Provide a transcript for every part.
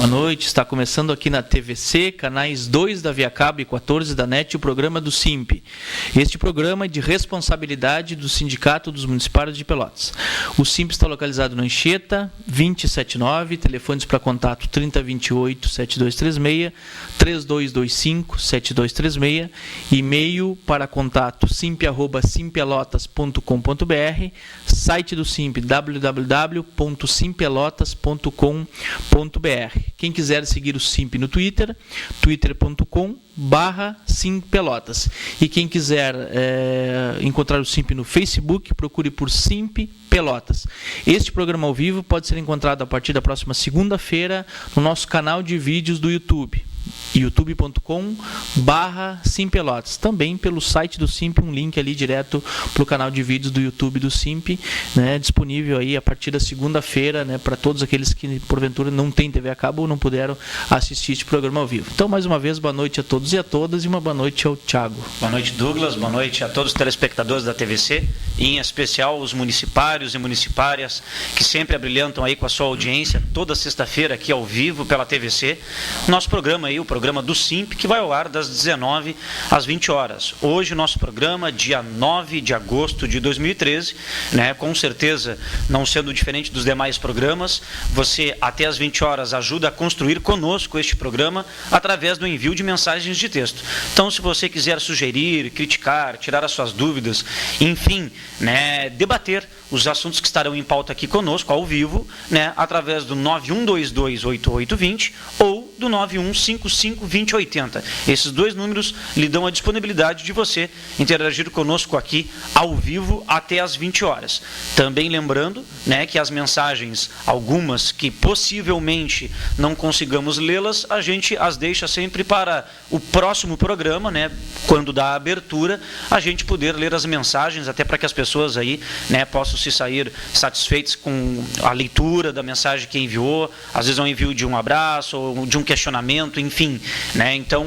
Boa noite, está começando aqui na TVC, canais 2 da Via Cabo e 14 da NET, o programa do SIMP. Este programa é de responsabilidade do Sindicato dos Municipários de Pelotas. O SIMP está localizado no Anchieta, 279, telefones para contato 3028-7236, 3225-7236, e-mail para contato simp@simpelotas.com.br, site do SIMP www.simpelotas.com.br. Quem quiser seguir o SIMP no Twitter, twitter.com/simpelotas. E quem quiser encontrar o SIMP no Facebook, procure por SIMP Pelotas. Este programa ao vivo pode ser encontrado a partir da próxima segunda-feira no nosso canal de vídeos do YouTube, youtube.com/simpelotas. Também pelo site do SIMP, um link ali direto para o canal de vídeos do YouTube do SIMP, né, disponível aí a partir da segunda-feira, né, para todos aqueles que porventura não têm TV a cabo ou não puderam assistir este programa ao vivo. Então, mais uma vez, boa noite a todos e a todas e uma boa noite ao Thiago. Boa noite, Douglas. Boa noite a todos os telespectadores da TVC, e em especial os municipários e municipárias que sempre abrilhantam aí com a sua audiência toda sexta-feira aqui ao vivo pela TVC. Nosso programa aí, o programa do SIMP, que vai ao ar das 19 às 20 horas. Hoje o nosso programa, dia 9 de agosto de 2013, né, com certeza não sendo diferente dos demais programas, você até às 20 horas ajuda a construir conosco este programa através do envio de mensagens de texto. Então, se você quiser sugerir, criticar, tirar as suas dúvidas, enfim, né, debater os assuntos que estarão em pauta aqui conosco, ao vivo, né, através do 91228820 ou do 91552080. Esses dois números lhe dão a disponibilidade de você interagir conosco aqui ao vivo até às 20 horas. Também lembrando, né, que as mensagens, algumas que possivelmente não consigamos lê-las, a gente as deixa sempre para o próximo programa, né, quando dá a abertura, a gente poder ler as mensagens, até para que as pessoas aí, né, possam se sair satisfeitas com a leitura da mensagem que enviou, às vezes é um envio de um abraço, ou de um questionamento, enfim, né? Então,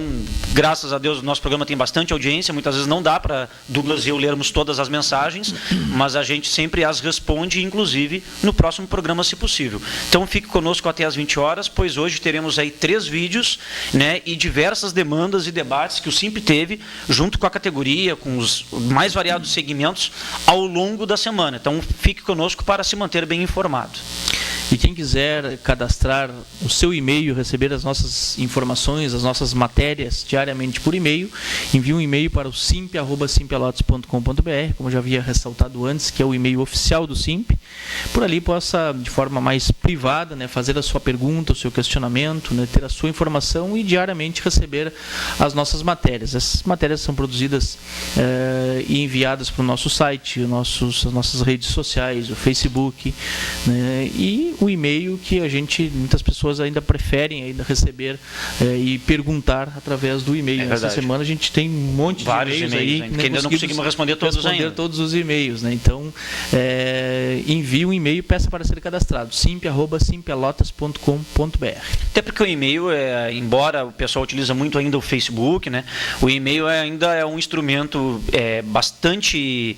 graças a Deus, o nosso programa tem bastante audiência, muitas vezes não dá para Douglas e eu lermos todas as mensagens, mas a gente sempre as responde, inclusive, no próximo programa, se possível. Então, fique conosco até às 20 horas, pois hoje teremos aí 3 vídeos, né, e diversas demandas e debates que o SIMP teve, junto com a categoria, com os mais variados segmentos, ao longo da semana. Então, fique conosco para se manter bem informado. E quem quiser cadastrar o seu e-mail, receber as nossas informações, as nossas matérias diariamente por e-mail, envie um e-mail para o simp@simpelotas.com.br, como já havia ressaltado antes, que é o e-mail oficial do SIMP. Por ali possa, de forma mais privada, né, fazer a sua pergunta, o seu questionamento, né, ter a sua informação e diariamente receber as nossas matérias. Essas matérias são produzidas e enviadas para o nosso site, as nossas redes sociais, o Facebook, né, e o e-mail que muitas pessoas ainda preferem ainda receber e perguntar através do e-mail. Essa semana a gente tem um monte de e-mails aí que ainda não conseguimos responder todos os e-mails, né? Então, envie um e-mail e peça para ser cadastrado, simp@simpelotas.com.br. Até porque o e-mail, embora o pessoal utiliza muito ainda o Facebook, né, o e-mail ainda é um instrumento bastante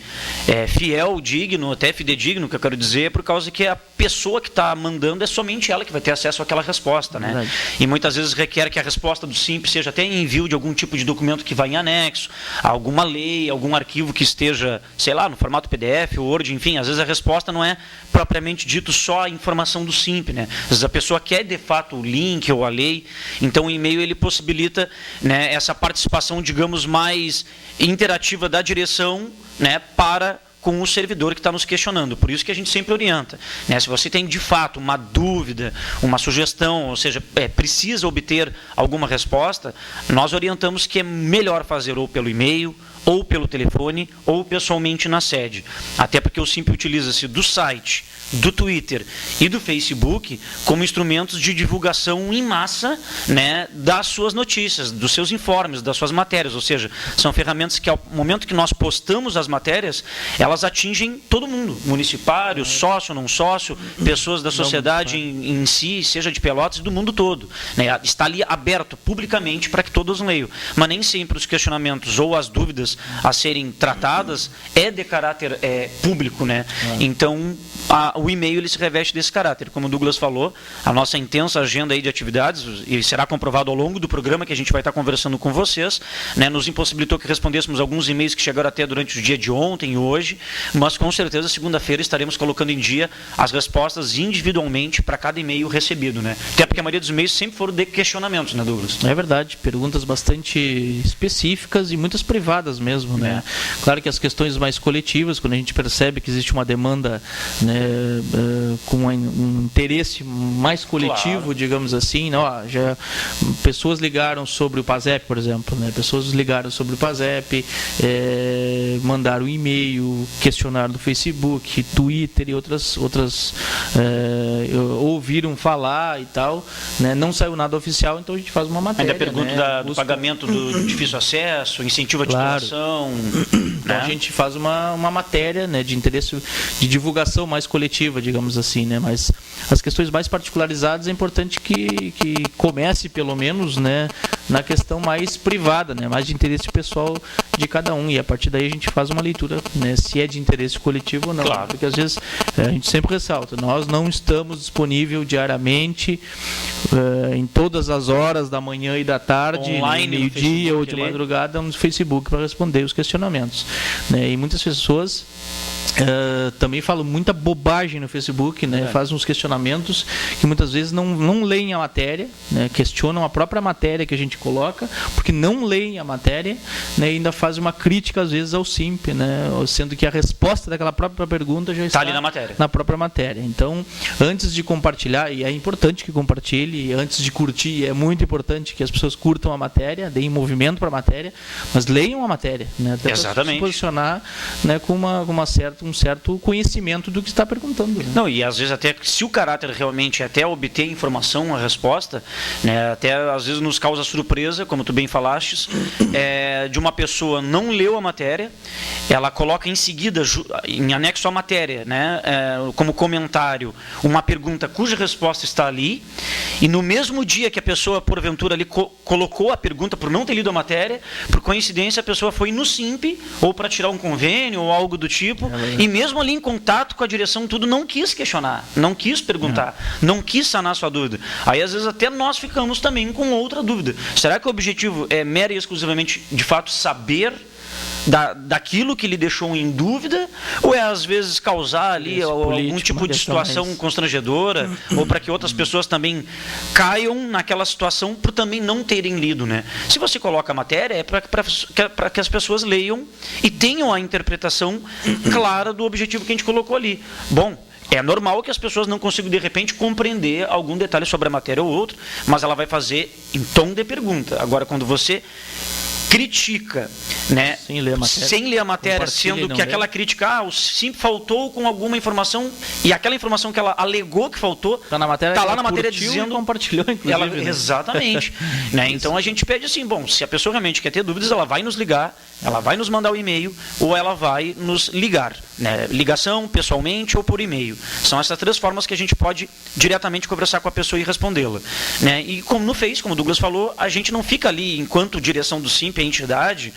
fiel, digno, até fidedigno, que eu quero dizer, por causa que a pessoa que está mandando é somente ela que vai ter acesso àquela resposta, né? Verdade. E muitas vezes requer que a resposta do SIMP seja até em envio de algum tipo de documento que vai em anexo, alguma lei, algum arquivo que esteja, sei lá, no formato PDF, Word, enfim, às vezes a resposta não é propriamente dito só a informação do SIMP, né? Às vezes a pessoa quer de fato o link ou a lei, então o e-mail ele possibilita, né, essa participação, digamos, mais interativa da direção, né, para com o servidor que está nos questionando. Por isso que a gente sempre orienta, né? Se você tem de fato uma dúvida, uma sugestão, ou seja, precisa obter alguma resposta, nós orientamos que é melhor fazer ou pelo e-mail, ou pelo telefone, ou pessoalmente na sede. Até porque o SIMP utiliza-se do site, do Twitter e do Facebook como instrumentos de divulgação em massa, né, das suas notícias, dos seus informes, das suas matérias. Ou seja, são ferramentas que, ao momento que nós postamos as matérias, elas atingem todo mundo, municipário, sócio, não sócio, pessoas da sociedade em si, seja de Pelotas e do mundo todo, né? Está ali aberto publicamente para que todos leiam. Mas nem sempre os questionamentos ou as dúvidas dúvidas a serem tratadas é de caráter público, né? Então, o e-mail ele se reveste desse caráter. Como o Douglas falou, a nossa intensa agenda aí de atividades, e será comprovado ao longo do programa que a gente vai estar conversando com vocês, né, nos impossibilitou que respondêssemos alguns e-mails que chegaram até durante o dia de ontem e hoje, mas com certeza segunda-feira estaremos colocando em dia as respostas individualmente para cada e-mail recebido, né? Até porque a maioria dos e-mails sempre foram de questionamentos, né, Douglas? É verdade, perguntas bastante específicas e muitas privadas mesmo, né? Claro que as questões mais coletivas, quando a gente percebe que existe uma demanda, né, com um interesse mais coletivo, digamos assim, não, já pessoas ligaram sobre o PASEP, por exemplo, né? Pessoas ligaram sobre o PASEP, mandaram e-mail, questionaram no Facebook, Twitter e outras ouviram falar e tal, né? Não saiu nada oficial, então a gente faz uma matéria. Ainda pergunta, né, do pagamento do difícil acesso, incentivo à titulação. Então a gente faz uma matéria, né, de interesse, de divulgação mais coletiva, digamos assim, né? Mas as questões mais particularizadas é importante que comece pelo menos, né, na questão mais privada, né, mais de interesse pessoal de cada um, e a partir daí a gente faz uma leitura, né, se é de interesse coletivo ou não. Claro. Porque às vezes a gente sempre ressalta, nós não estamos disponíveis diariamente em todas as horas da manhã e da tarde, online, meio-dia ou de madrugada no Facebook para responder os questionamentos, né? E muitas pessoas também falam muita bobagem no Facebook, né? Fazem uns questionamentos que muitas vezes não leem a matéria, né? Questionam a própria matéria que a gente coloca, porque não leem a matéria, né? E ainda fazem uma crítica às vezes ao SIMP, né? Sendo que a resposta daquela própria pergunta já está ali na matéria. Na própria matéria. Então, antes de compartilhar, e é importante que compartilhe, e antes de curtir, é muito importante que as pessoas curtam a matéria, deem movimento para a matéria, mas leiam a matéria, né? Até para se posicionar, né, com um certo conhecimento do que está perguntando, né? Não, e às vezes até se o caráter realmente é até obter informação, a resposta, né, até às vezes nos causa surpresa, como tu bem falastes, de uma pessoa não leu a matéria, ela coloca em seguida, em anexo à matéria, né, como comentário, uma pergunta cuja resposta está ali, e no mesmo dia que a pessoa, porventura, ali colocou a pergunta por não ter lido a matéria, por coincidência a pessoa foi no SIMP, ou para tirar um convênio, ou algo do tipo, e mesmo ali em contato com a direção, tudo, não quis questionar, não quis perguntar, não quis sanar sua dúvida. Aí às vezes até nós ficamos também com outra dúvida. Será que o objetivo é mera e exclusivamente, de fato, saber daquilo que lhe deixou em dúvida, ou é às vezes causar ali algum tipo de situação constrangedora, ou para que outras pessoas também caiam naquela situação por também não terem lido, né? Se você coloca a matéria, é para que as pessoas leiam e tenham a interpretação clara do objetivo que a gente colocou ali. Bom, é normal que as pessoas não consigam, de repente, compreender algum detalhe sobre a matéria ou outro, mas ela vai fazer em tom de pergunta. Agora, quando você critica, né, sem ler a matéria, sendo que aquela crítica, o SIMP faltou com alguma informação, e aquela informação que ela alegou que faltou, está lá na matéria dizendo, compartilhou, inclusive, exatamente. Né? Então a gente pede assim, bom, se a pessoa realmente quer ter dúvidas, ela vai nos ligar, ela vai nos mandar o e-mail, ou ela vai nos ligar, né? Ligação, pessoalmente ou por e-mail. São essas três formas que a gente pode diretamente conversar com a pessoa e respondê-la, né? E como no Face, como o Douglas falou, a gente não fica ali, enquanto direção do SIMP, a entidade,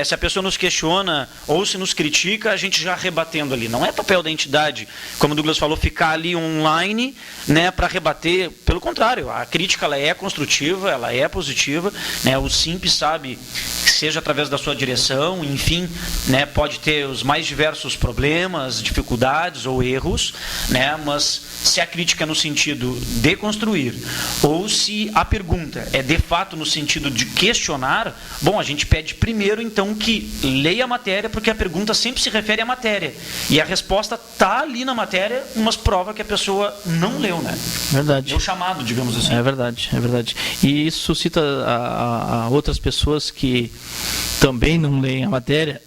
se a pessoa nos questiona ou se nos critica, a gente já rebatendo ali. Não é papel da entidade, como o Douglas falou, ficar ali online, né, para rebater. Pelo contrário, a crítica ela é construtiva, ela é positiva, né? O SIMP sabe que seja através da sua direção, enfim, né, pode ter os mais diversos problemas, dificuldades ou erros, né, mas se a crítica é no sentido de construir, ou se a pergunta é de fato no sentido de questionar, bom, a gente pede primeiro então que leia a matéria, porque a pergunta sempre se refere à matéria, e a resposta está ali na matéria, mas prova que a pessoa não leu, né? Verdade. É o chamado, digamos assim. É verdade, é verdade. E isso suscita a outras pessoas que também não leem a matéria,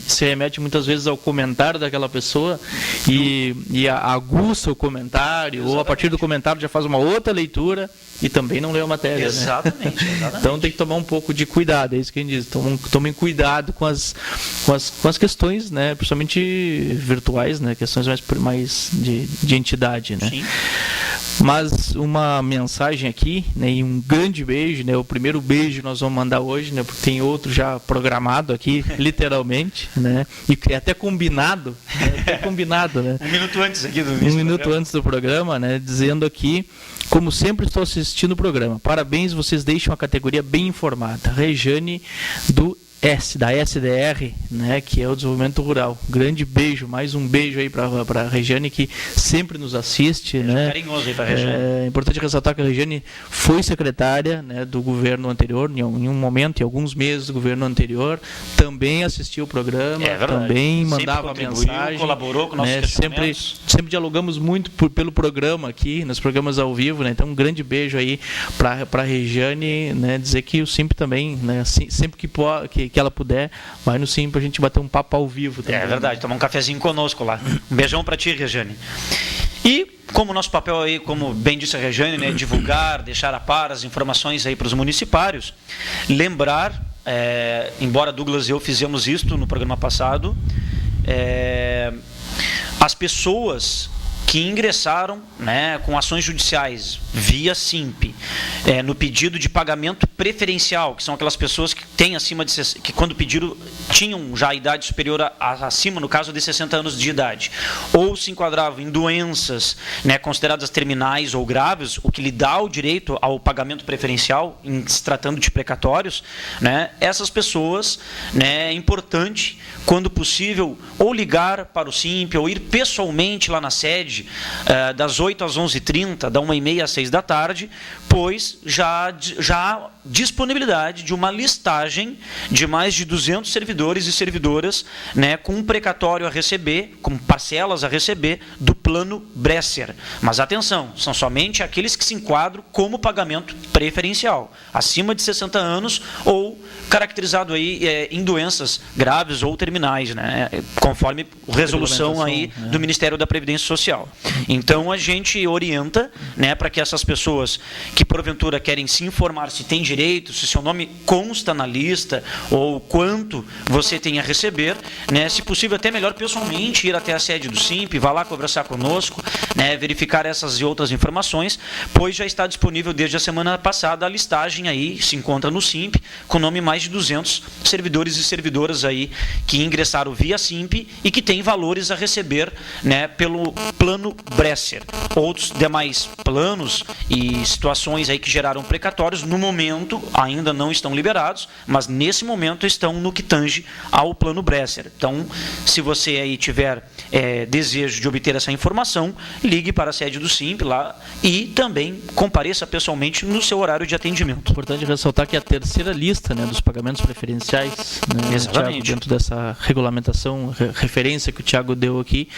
se remete muitas vezes ao comentário daquela pessoa e aguça o comentário, exatamente, ou a partir do comentário já faz uma outra leitura e também não leu a matéria. Exatamente, né? Exatamente. Então tem que tomar um pouco de cuidado, é isso que a gente diz. Tomem cuidado com as questões, né, principalmente virtuais, né, questões mais de entidade. Né? Sim. Mas uma mensagem aqui, né, e um grande beijo, né, o primeiro beijo nós vamos mandar hoje, né, porque tem outro já programado aqui, literalmente, né, e é até combinado, né, Um minuto antes aqui do início. Um minuto antes do programa, né, dizendo aqui, como sempre estou assistindo o programa, parabéns, vocês deixam a categoria bem informada. Rejane da SDR, né, que é o Desenvolvimento Rural. Grande beijo, mais um beijo aí para a Regiane, que sempre nos assiste. Né? Carinhoso aí para a Regiane. É importante ressaltar que a Regiane foi secretária, né, do governo anterior, em um momento, em alguns meses do governo anterior, também assistiu o programa, também mandava mensagem. Colaborou com nossos questionamentos. Sempre dialogamos muito pelo programa aqui, nos programas ao vivo, né? Então um grande beijo aí para a Regiane, né, dizer que o Simp também, né, sempre que ela puder, vai no Sim para a gente bater um papo ao vivo também. É verdade, tomar um cafezinho conosco lá. Um beijão para ti, Regiane. E como o nosso papel aí, como bem disse a Regiane, né, divulgar, deixar a par as informações aí para os municipários, lembrar, embora Douglas e eu fizemos isto no programa passado, as pessoas que ingressaram, né, com ações judiciais via Simp, no pedido de pagamento preferencial, que são aquelas pessoas que têm acima de que quando pediram tinham já a idade superior acima, no caso de 60 anos de idade, ou se enquadravam em doenças, né, consideradas terminais ou graves, o que lhe dá o direito ao pagamento preferencial, em se tratando de precatórios, né, essas pessoas, né, é importante, quando possível, ou ligar para o Simp, ou ir pessoalmente lá na sede, das 8 às 11h30, da 1h30 às 6 da tarde, pois já há disponibilidade de uma listagem de mais de 200 servidores e servidoras, né, com um precatório a receber, com parcelas a receber do plano Bresser. Mas atenção, são somente aqueles que se enquadram como pagamento preferencial, acima de 60 anos ou caracterizado aí em doenças graves ou terminais, né, conforme resolução aí do Ministério da Previdência Social. Então a gente orienta, né, para que essas pessoas que porventura querem se informar se tem direito, se seu nome consta na lista ou quanto você tem a receber, né, se possível até melhor pessoalmente ir até a sede do Simp, vá lá conversar conosco, né, verificar essas e outras informações, pois já está disponível desde a semana passada a listagem aí, se encontra no Simp, com nome mais de 200 servidores e servidoras aí que ingressaram via Simp e que têm valores a receber, né, pelo plano Bresser. Outros demais planos e situações aí que geraram precatórios, no momento ainda não estão liberados, mas nesse momento estão no que tange ao plano Bresser. Então, se você aí tiver desejo de obter essa informação, ligue para a sede do Simp lá e também compareça pessoalmente no seu horário de atendimento. Importante ressaltar que a terceira lista, né, dos pagamentos preferenciais, né, Thiago, dentro dessa regulamentação, referência que o Thiago deu aqui,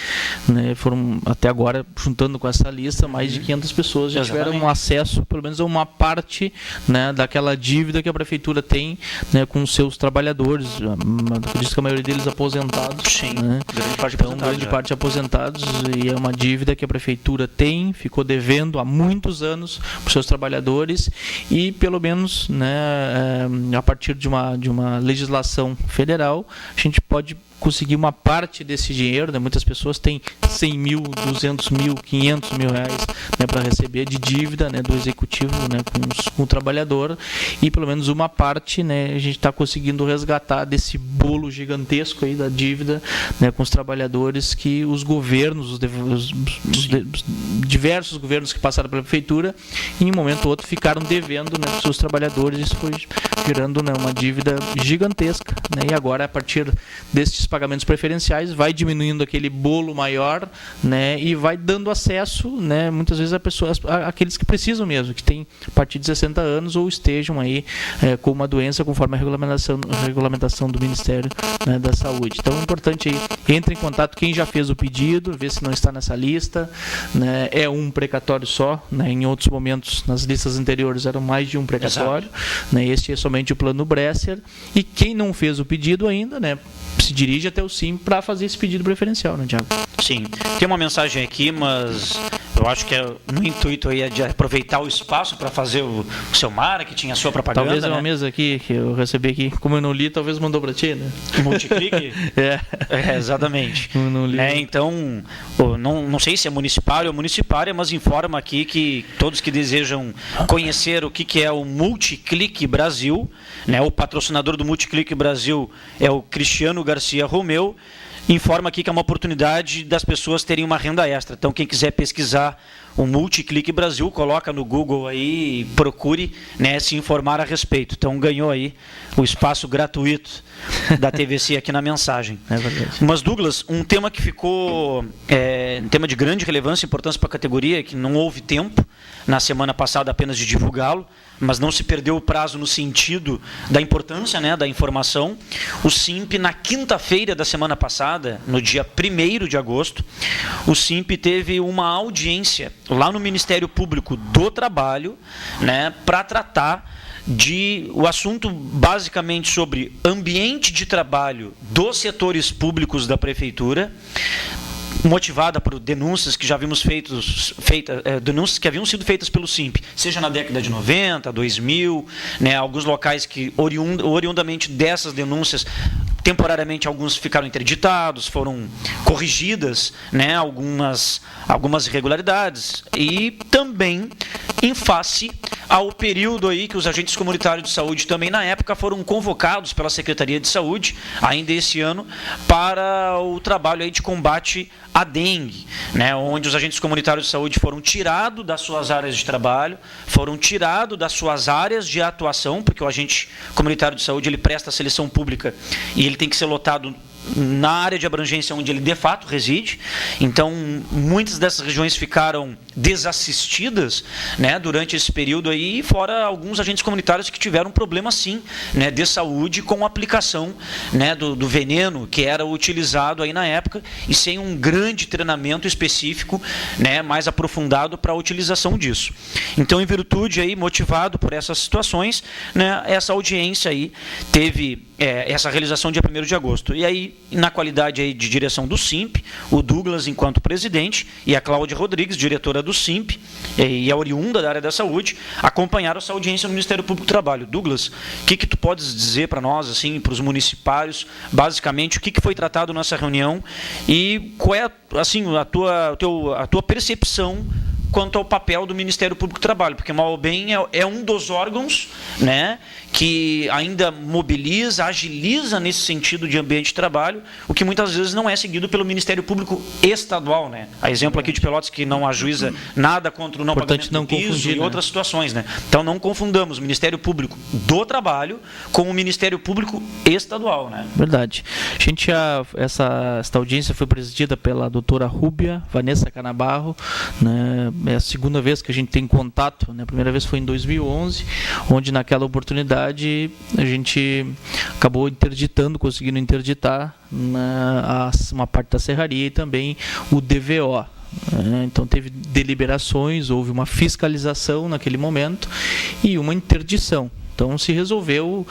né, foram até agora, juntando com essa lista, mais de 500 pessoas já tiveram acesso, pelo menos a uma parte, né, daquela dívida que a prefeitura tem, né, com os seus trabalhadores. Diz que a maioria deles aposentados. Sim, né? Grande parte aposentados, e é uma dívida que a prefeitura tem, ficou devendo há muitos anos para os seus trabalhadores, e pelo menos, né, a partir de uma legislação federal, a gente pode conseguir uma parte desse dinheiro, né? Muitas pessoas têm 100 mil, 200 mil, 500 mil reais, né, para receber de dívida, né, do executivo, né, com o trabalhador, e pelo menos uma parte, né, a gente está conseguindo resgatar desse bolo gigantesco aí da dívida, né, com os trabalhadores que os governos, os diversos governos que passaram pela prefeitura, em um momento ou outro ficaram devendo, né, para os seus trabalhadores. Isso foi gerando, né, uma dívida gigantesca, né, e agora, a partir destes pagamentos preferenciais, vai diminuindo aquele bolo maior, né, e vai dando acesso, né, muitas vezes aqueles que precisam mesmo, que têm a partir de 60 anos ou estejam aí com uma doença conforme a regulamentação do Ministério, né, da Saúde. Então é importante aí, entre em contato quem já fez o pedido, vê se não está nessa lista, né, é um precatório só, né, em outros momentos, nas listas anteriores eram mais de um precatório, né, este é somente o plano Bresser, e quem não fez o pedido ainda, né, se dirige até o Sim para fazer esse pedido preferencial, né, Thiago? Sim. Tem uma mensagem aqui, mas Eu acho que no intuito aí é de aproveitar o espaço para fazer o seu marketing, a sua propaganda. Talvez é uma né? mesa aqui que eu recebi aqui, como eu não li, talvez mandou para ti, né? Multiclique? Exatamente. Eu não li. Então, não sei se é municipário ou municipária, mas informa aqui que todos que desejam conhecer o que é o Multiclique Brasil, né? O patrocinador do Multiclique Brasil é o Cristiano Garcia Romeu. Informa aqui que é uma oportunidade das pessoas terem uma renda extra. Então, quem quiser pesquisar o Multiclique Brasil, coloca no Google aí e procure, né, se informar a respeito. Então, ganhou aí o espaço gratuito da TVC aqui na mensagem. É verdade. Mas, Douglas, um tema que ficou, um tema de grande relevância e importância para a categoria, que não houve tempo na semana passada apenas de divulgá-lo, mas não se perdeu o prazo no sentido da importância, né, da informação. O SIMP, na quinta-feira da semana passada, no dia 1º de agosto, o SIMP teve uma audiência lá no Ministério Público do Trabalho, né, para tratar o assunto basicamente sobre ambiente de trabalho dos setores públicos da Prefeitura, motivada por denúncias que já vimos denúncias que haviam sido feitas pelo SIMP, seja na década de 90, 2000, né, alguns locais que oriundamente dessas denúncias, temporariamente alguns ficaram interditados, foram corrigidas, né, algumas irregularidades, e também em face ao período aí que os agentes comunitários de saúde também na época foram convocados pela Secretaria de Saúde, ainda esse ano, para o trabalho aí de combate à dengue, né, onde os agentes comunitários de saúde foram tirados das suas áreas de trabalho, foram tirados das suas áreas de atuação, porque o agente comunitário de saúde ele presta a seleção pública e ele tem que ser lotado na área de abrangência onde ele de fato reside. Então, muitas dessas regiões ficaram desassistidas, né, durante esse período aí, fora alguns agentes comunitários que tiveram problema sim, né, de saúde com a aplicação, né, do veneno que era utilizado aí na época e sem um grande treinamento específico, né, mais aprofundado para a utilização disso. Então, em virtude aí, motivado por essas situações, né, essa audiência aí teve essa realização dia 1º de agosto. E aí, na qualidade aí de direção do SIMP, o Douglas enquanto presidente e a Cláudia Rodrigues, diretora do SIMP e a oriunda da área da saúde, acompanharam essa audiência no Ministério Público do Trabalho. Douglas, o que tu podes dizer para nós, assim, para os municipários, basicamente, o que foi tratado nessa reunião e qual é, assim, a tua percepção quanto ao papel do Ministério Público do Trabalho, porque mal ou bem é um dos órgãos, né, que ainda mobiliza, agiliza nesse sentido de ambiente de trabalho, o que muitas vezes não é seguido pelo Ministério Público Estadual, né? A exemplo aqui de Pelotas, que não ajuiza nada contra o não pagamento do piso e outras situações, né? Então não confundamos o Ministério Público do Trabalho com o Ministério Público Estadual, né? Verdade. Esta audiência foi presidida pela doutora Rúbia Vanessa Canabarro, né? É a segunda vez que a gente tem contato, né? A primeira vez foi em 2011, onde naquela oportunidade a gente acabou conseguindo interditar uma parte da serraria e também o DVO. Então teve deliberações, houve uma fiscalização naquele momento e uma interdição. Então se resolveu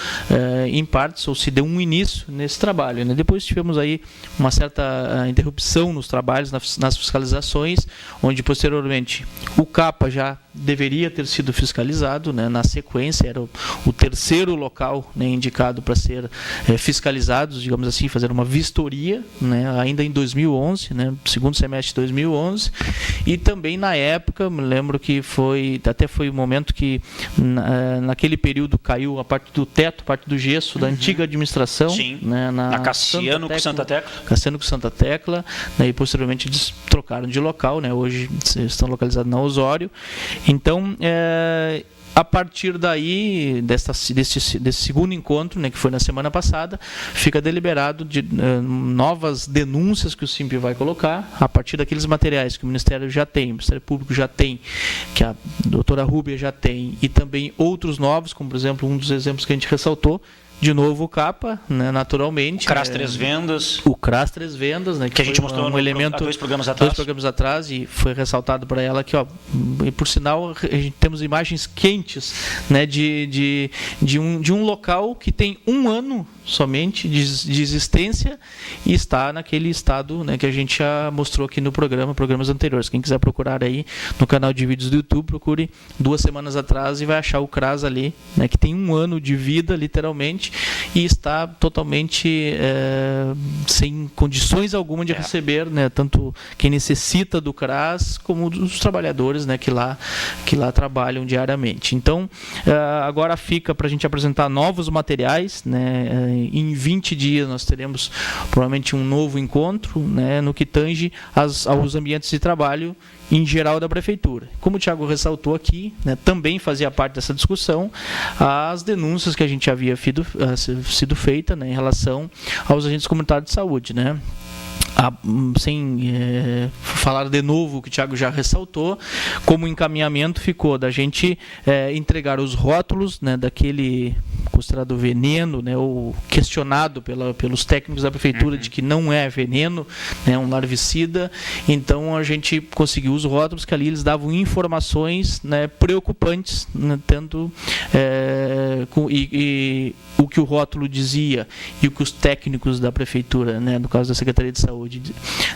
em partes, ou se deu um início nesse trabalho, né? Depois tivemos aí uma certa interrupção nos trabalhos, nas fiscalizações, onde posteriormente o CAPA já deveria ter sido fiscalizado, né? Na sequência era o terceiro local, né, indicado para ser fiscalizado, digamos assim, fazer uma vistoria, né, ainda em 2011, né, segundo semestre de 2011, e também na época, me lembro que foi um momento que naquele período caiu a parte do teto, parte do gesso da antiga administração. Sim, né, na Cassiano com Santa Tecla. Cassiano com Santa Tecla, né, e posteriormente eles trocaram de local, né, hoje estão localizados na Osório. Então, a partir daí, desse segundo encontro, né, que foi na semana passada, fica deliberado de novas denúncias que o SIMP vai colocar, a partir daqueles materiais que o Ministério já tem, o Ministério Público já tem, que a doutora Rúbia já tem, e também outros novos, como por exemplo, um dos exemplos que a gente ressaltou, de novo o CAPA, né, naturalmente. O CRAS 3 Vendas. O CRAS 3 Vendas, né, que a gente mostrou um elemento, há dois programas atrás, e foi ressaltado para ela que, e por sinal, temos imagens quentes, né, de um local que tem 1 ano somente de existência e está naquele estado, né, que a gente já mostrou aqui no programas anteriores. Quem quiser procurar aí no canal de vídeos do YouTube, procure 2 semanas atrás e vai achar o CRAS ali, né, que tem 1 ano de vida, literalmente, e está totalmente sem condições alguma de receber, né, tanto quem necessita do CRAS como os trabalhadores, né, que lá trabalham diariamente. Então, agora fica para a gente apresentar novos materiais, né. Em 20 dias nós teremos provavelmente um novo encontro, né, no que tange aos ambientes de trabalho em geral da Prefeitura. Como o Thiago ressaltou aqui, né, também fazia parte dessa discussão as denúncias que a gente havia sido feita, né, em relação aos agentes comunitários de saúde, né. Sem falar de novo o que o Thiago já ressaltou, como encaminhamento ficou da gente entregar os rótulos, né, daquele considerado veneno, né, ou questionado pelos técnicos da Prefeitura de que não é veneno, né, um larvicida. Então a gente conseguiu os rótulos que ali eles davam informações, né, preocupantes, né, tanto e o que o rótulo dizia e o que os técnicos da Prefeitura, né, no caso da Secretaria de Saúde,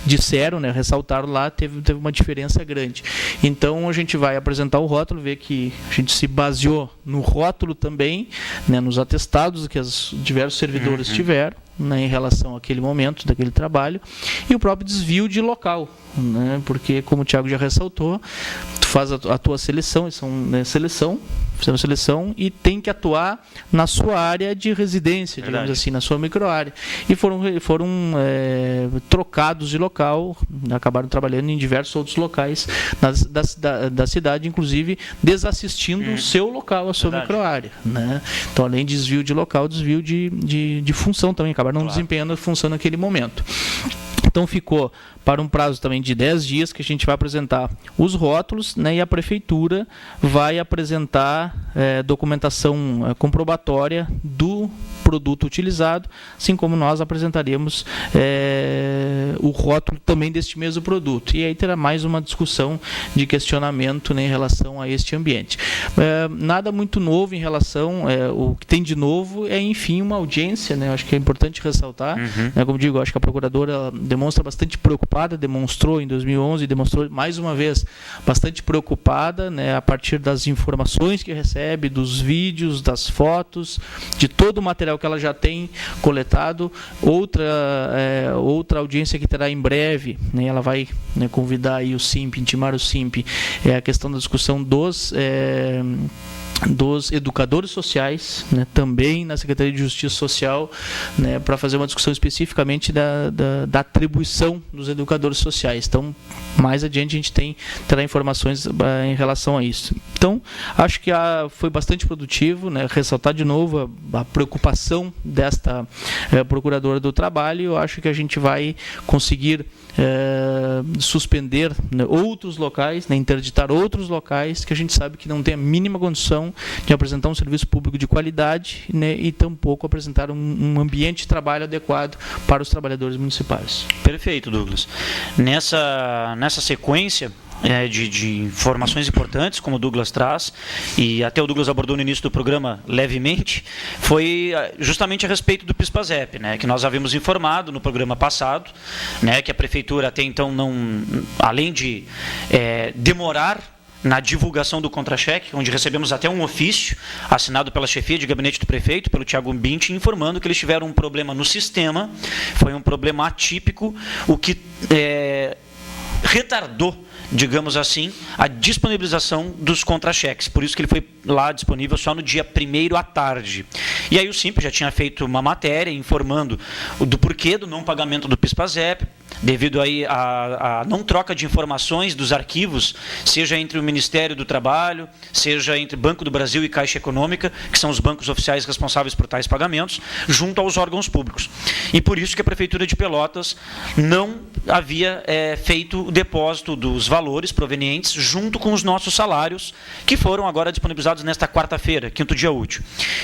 disseram, né, ressaltaram lá, teve uma diferença grande. Então a gente vai apresentar o rótulo, ver que a gente se baseou no rótulo também, né, nos atestados que os diversos servidores tiveram, né, em relação àquele momento, daquele trabalho, e o próprio desvio de local, né, porque, como o Thiago já ressaltou, tu faz a tua seleção, fizemos seleção e tem que atuar na sua área de residência, digamos assim, na sua microárea. E foram trocados de local, acabaram trabalhando em diversos outros locais da cidade, inclusive desassistindo o seu local, a sua microárea, né? Então, além de desvio de local, desvio de função também, acabaram não desempenhando a função naquele momento. Então ficou para um prazo também de 10 dias que a gente vai apresentar os rótulos, né, e a Prefeitura vai apresentar documentação comprobatória do produto utilizado, assim como nós apresentaremos o rótulo também deste mesmo produto. E aí terá mais uma discussão de questionamento, né, em relação a este ambiente. Nada muito novo em relação, o que tem de novo é, enfim, uma audiência, né, acho que é importante ressaltar, né, como digo, acho que a Procuradora demonstra bastante preocupada, demonstrou em 2011, demonstrou mais uma vez bastante preocupada, né, a partir das informações que recebe, dos vídeos, das fotos, de todo o material que ela já tem coletado. Outra audiência que terá em breve, né, ela vai, né, convidar aí o SIMP, intimar o SIMP, é a questão da discussão dos educadores sociais, né, também na Secretaria de Justiça Social, né, para fazer uma discussão especificamente da atribuição dos educadores sociais. Então, mais adiante a gente terá informações em relação a isso. Então, acho que foi bastante produtivo, né, ressaltar de novo a preocupação desta Procuradora do Trabalho. Eu acho que a gente vai conseguir suspender, né, outros locais, né, interditar outros locais que a gente sabe que não tem a mínima condição de apresentar um serviço público de qualidade, né, e tampouco apresentar um ambiente de trabalho adequado para os trabalhadores municipais. Perfeito, Douglas. Nessa sequência de informações importantes, como o Douglas traz, e até o Douglas abordou no início do programa levemente, foi justamente a respeito do PIS/PASEP, né, que nós havíamos informado no programa passado, né, que a Prefeitura até então não, além de demorar na divulgação do contra-cheque, onde recebemos até um ofício assinado pela chefia de gabinete do prefeito, pelo Thiago Bintti, informando que eles tiveram um problema no sistema, foi um problema atípico, o que retardou, digamos assim, a disponibilização dos contra-cheques. Por isso que ele foi lá disponível só no dia 1º à tarde. E aí o SIMP já tinha feito uma matéria informando do porquê do não pagamento do PIS/PASEP, devido aí à não troca de informações dos arquivos, seja entre o Ministério do Trabalho, seja entre Banco do Brasil e Caixa Econômica, que são os bancos oficiais responsáveis por tais pagamentos, junto aos órgãos públicos. E por isso que a Prefeitura de Pelotas não havia feito o depósito dos valores provenientes junto com os nossos salários, que foram agora disponibilizados nesta quarta-feira, quinto dia útil.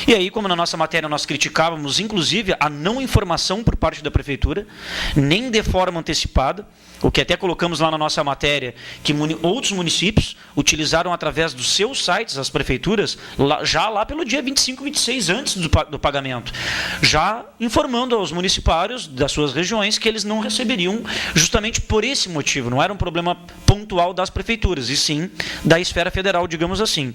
E aí, como na nossa matéria nós criticávamos, inclusive, a não informação por parte da Prefeitura, nem de forma antecipada, o que até colocamos lá na nossa matéria, que outros municípios utilizaram através dos seus sites, as prefeituras, já lá pelo dia 25, 26, antes do pagamento, já informando aos municipários das suas regiões que eles não receberiam justamente por esse motivo. Não era um problema pontual das prefeituras, e sim da esfera federal, digamos assim.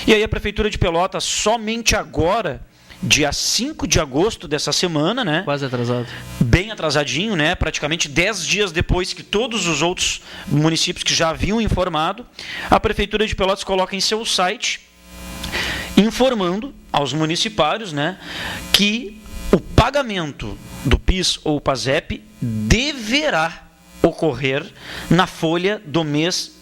E aí a Prefeitura de Pelotas, somente agora, dia 5 de agosto dessa semana, né? Quase atrasado. Bem atrasadinho, né? Praticamente 10 dias depois que todos os outros municípios que já haviam informado, a Prefeitura de Pelotas coloca em seu site, informando aos municipários, né, que o pagamento do PIS ou PASEP deverá ocorrer na folha do mês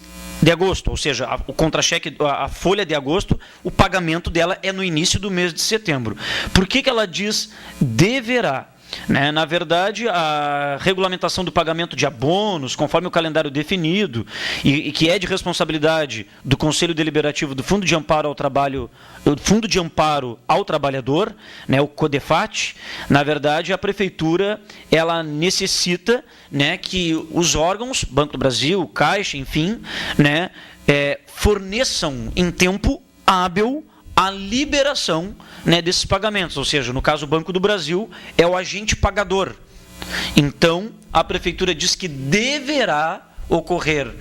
de agosto, ou seja, o contra-cheque, a folha de agosto, o pagamento dela é no início do mês de setembro. Por que ela diz deverá? Né? Na verdade, a regulamentação do pagamento de abonos, conforme o calendário definido, e que é de responsabilidade do Conselho Deliberativo do Fundo de Amparo ao Trabalho, do Fundo de Amparo ao Trabalhador, né, o CODEFAT, na verdade, a Prefeitura ela necessita, né, que os órgãos, Banco do Brasil, Caixa, enfim, né, forneçam em tempo hábil a liberação, né, desses pagamentos, ou seja, no caso o Banco do Brasil é o agente pagador. Então, a Prefeitura diz que deverá ocorrer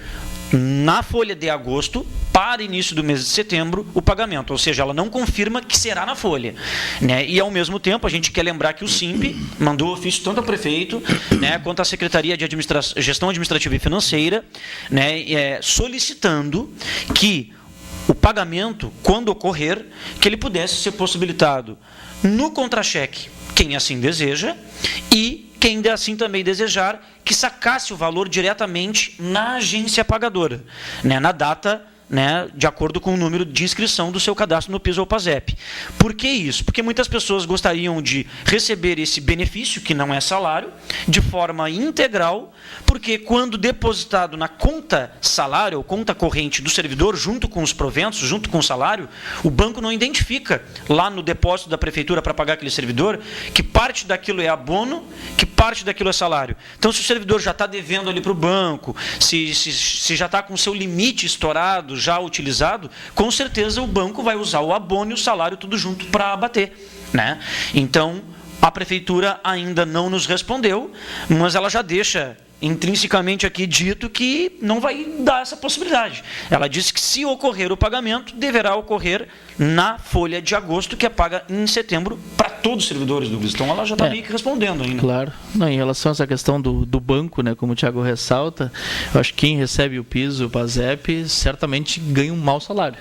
na folha de agosto, para início do mês de setembro, o pagamento, ou seja, ela não confirma que será na folha, né? E ao mesmo tempo a gente quer lembrar que o SIMP mandou ofício tanto ao prefeito, né, quanto à Secretaria de Gestão Administrativa e Financeira, né, solicitando que o pagamento, quando ocorrer, que ele pudesse ser possibilitado no contra-cheque, quem assim deseja, e quem assim também desejar, que sacasse o valor diretamente na agência pagadora, né, na data, né, de acordo com o número de inscrição do seu cadastro no PIS ou PASEP. Por que isso? Porque muitas pessoas gostariam de receber esse benefício, que não é salário, de forma integral, porque quando depositado na conta salário ou conta corrente do servidor, junto com os proventos, junto com o salário, o banco não identifica lá no depósito da Prefeitura para pagar aquele servidor que parte daquilo é abono, que parte daquilo é salário. Então, se o servidor já está devendo ali para o banco, se já está com o seu limite estourado, já utilizado, com certeza o banco vai usar o abono e o salário tudo junto para abater, né? Então, a Prefeitura ainda não nos respondeu, mas ela já deixa intrinsecamente aqui dito que não vai dar essa possibilidade. Ela disse que se ocorrer o pagamento, deverá ocorrer na folha de agosto, que é paga em setembro para todos os servidores do Brasil. Então ela já está meio que respondendo ainda. Claro. Não, em relação a essa questão do banco, né, como o Thiago ressalta, eu acho que quem recebe o PIS, o PASEP, certamente ganha um mau salário,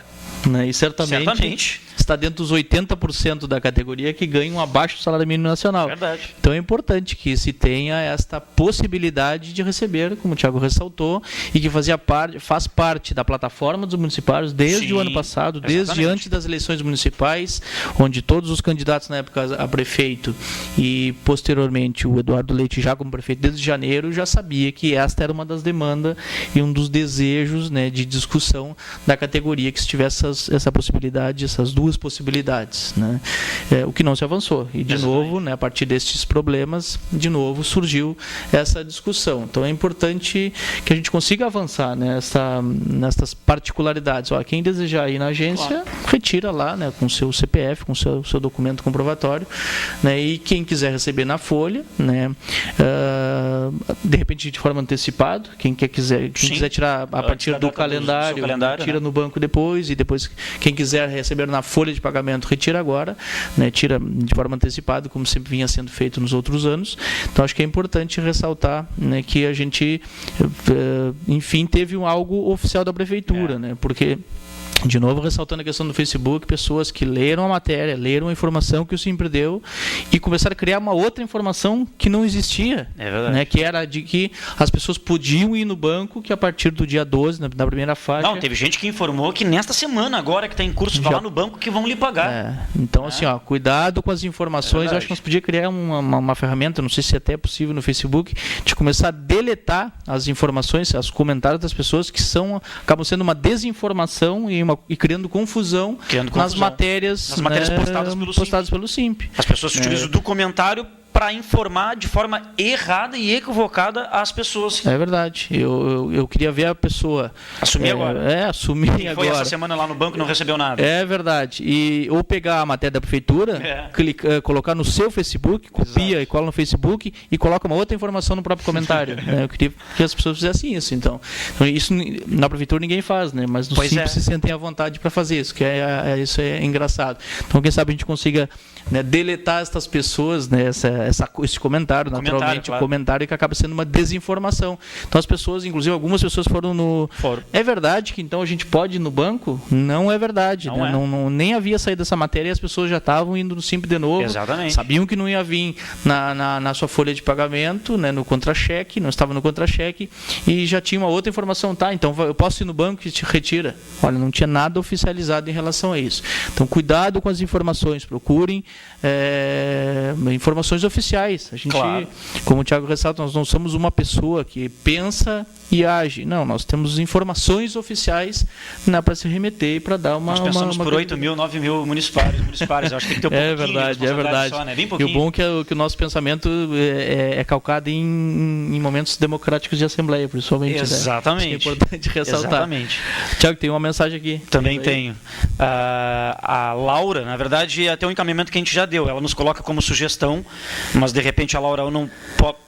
né? E certamente está dentro dos 80% da categoria que ganham abaixo do salário mínimo nacional. Verdade. Então é importante que se tenha esta possibilidade de receber, como o Thiago ressaltou, e que faz parte da plataforma dos municipários desde o ano passado, desde antes das eleições municipais, onde todos os candidatos na época a prefeito e posteriormente o Eduardo Leite já como prefeito desde janeiro já sabia que esta era uma das demandas e um dos desejos, né, de discussão da categoria, que se tivesse essa possibilidade, essas duas possibilidades, né? O que não se avançou. E, de novo, né, a partir destes problemas, de novo, surgiu essa discussão. Então, é importante que a gente consiga avançar nessas particularidades. Ó, quem desejar ir na agência, retira lá, né, com o seu CPF, com o seu documento comprovatório, né, e quem quiser receber na folha, né, de repente de forma antecipada, quem quiser tirar a partir do calendário, tira, né, no banco depois, e depois quem quiser receber na folha folha de pagamento, retira agora, né, tira de forma antecipada, como sempre vinha sendo feito nos outros anos. Então, acho que é importante ressaltar, né, que a gente, enfim, teve algo oficial da Prefeitura, né, porque... De novo, ressaltando a questão do Facebook, pessoas que leram a matéria, leram a informação que o SIMPRE deu e começaram a criar uma outra informação que não existia, né, que era de que as pessoas podiam ir no banco, que a partir do dia 12, na primeira faixa... Não, teve gente que informou que nesta semana agora que está em curso, vai lá no banco que vão lhe pagar. Então, assim, cuidado com as informações. Eu acho que nós podíamos criar uma ferramenta, não sei se até é possível no Facebook, de começar a deletar as informações, os comentários das pessoas que acabam sendo uma desinformação e criando confusão nas matérias, postadas pelo SIMP. As pessoas se utilizam do comentário para informar de forma errada e equivocada as pessoas. É verdade. Eu queria ver a pessoa... Assumir agora. Assumir agora. Foi essa semana lá no banco e não recebeu nada. É verdade. Ou pegar a matéria da Prefeitura, colocar no seu Facebook, copia e cola no Facebook e coloca uma outra informação no próprio comentário. Eu queria que as pessoas fizessem isso. Então, isso na Prefeitura ninguém faz, né? Mas no SIMP se sentem à vontade para fazer isso, que isso é engraçado. Então, quem sabe a gente consiga, né, deletar essas pessoas, né, esse comentário, naturalmente, o comentário que acaba sendo uma desinformação. Então as pessoas, inclusive algumas pessoas foram no... É verdade que então a gente pode ir no banco? Não é verdade. Não, nem havia saído essa matéria e as pessoas já estavam indo no SIMP de novo. Exatamente. Sabiam que não ia vir na sua folha de pagamento, né, no contra-cheque, não estava no contra-cheque e já tinha uma outra informação. Tá, então eu posso ir no banco e te retira. Olha, não tinha nada oficializado em relação a isso. Então cuidado com as informações, procurem informações oficiais. A gente, como o Thiago ressalta, nós não somos uma pessoa que pensa e age. Não, nós temos informações oficiais para se remeter e para dar uma... Nós pensamos por 8 mil, 9 mil municipários. Eu acho que tem que ter um pouquinho de verdade. Só, né? Bem pouquinho. E o bom é que o nosso pensamento é calcado em momentos democráticos de assembleia, principalmente. Exatamente. Né? Isso é importante ressaltar. Exatamente. Thiago, tem uma mensagem aqui. Também tenho. A Laura, na verdade, até um encaminhamento que a gente já deu. Ela nos coloca como sugestão, mas de repente a Laura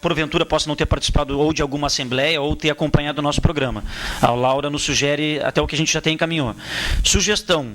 porventura possa não ter participado ou de alguma assembleia ou ter acompanhado o nosso programa. A Laura nos sugere até o que a gente já tem encaminhou. Sugestão: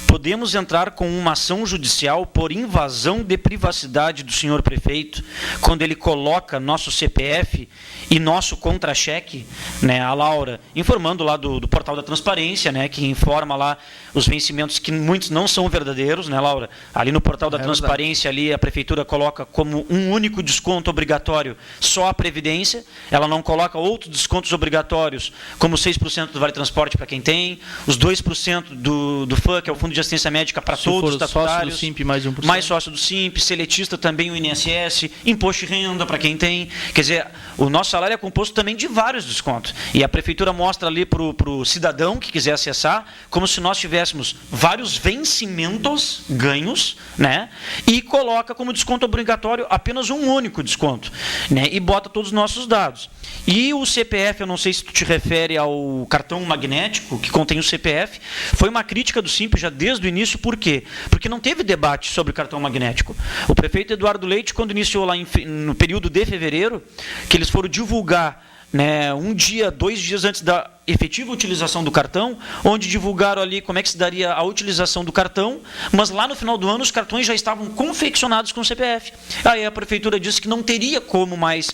podemos entrar com uma ação judicial por invasão de privacidade do senhor prefeito quando ele coloca nosso CPF e nosso contra-cheque, né? A Laura informando lá do portal da transparência, né, que informa lá os vencimentos que muitos não são verdadeiros, né, Laura? Ali no portal da transparência, ali a prefeitura coloca como um único desconto obrigatório só a Previdência, ela não coloca outros descontos obrigatórios, como 6% do Vale Transporte para quem tem, os 2% do FAM, que é o Fundo de Assistência Médica para todos os estatutários, sócio do SIMP, mais 1%. Mais sócio do SIMP, seletista também o INSS, imposto de renda para quem tem. Quer dizer, o nosso salário é composto também de vários descontos. E a prefeitura mostra ali para o cidadão que quiser acessar, como se nós tivéssemos vários vencimentos ganhos, né? E coloca como desconto obrigatório apenas um único desconto, né? E bota todos os nossos dados. E o CPF, eu não sei se tu te refere ao cartão magnético que contém o CPF, foi uma crítica do SIMP já desde o início. Por quê? Porque não teve debate sobre o cartão magnético. O prefeito Eduardo Leite, quando iniciou lá no período de fevereiro, que eles foram divulgar, né, 2 dias antes da efetiva utilização do cartão, onde divulgaram ali como é que se daria a utilização do cartão, mas lá no final do ano os cartões já estavam confeccionados com o CPF. Aí a prefeitura disse que não teria como mais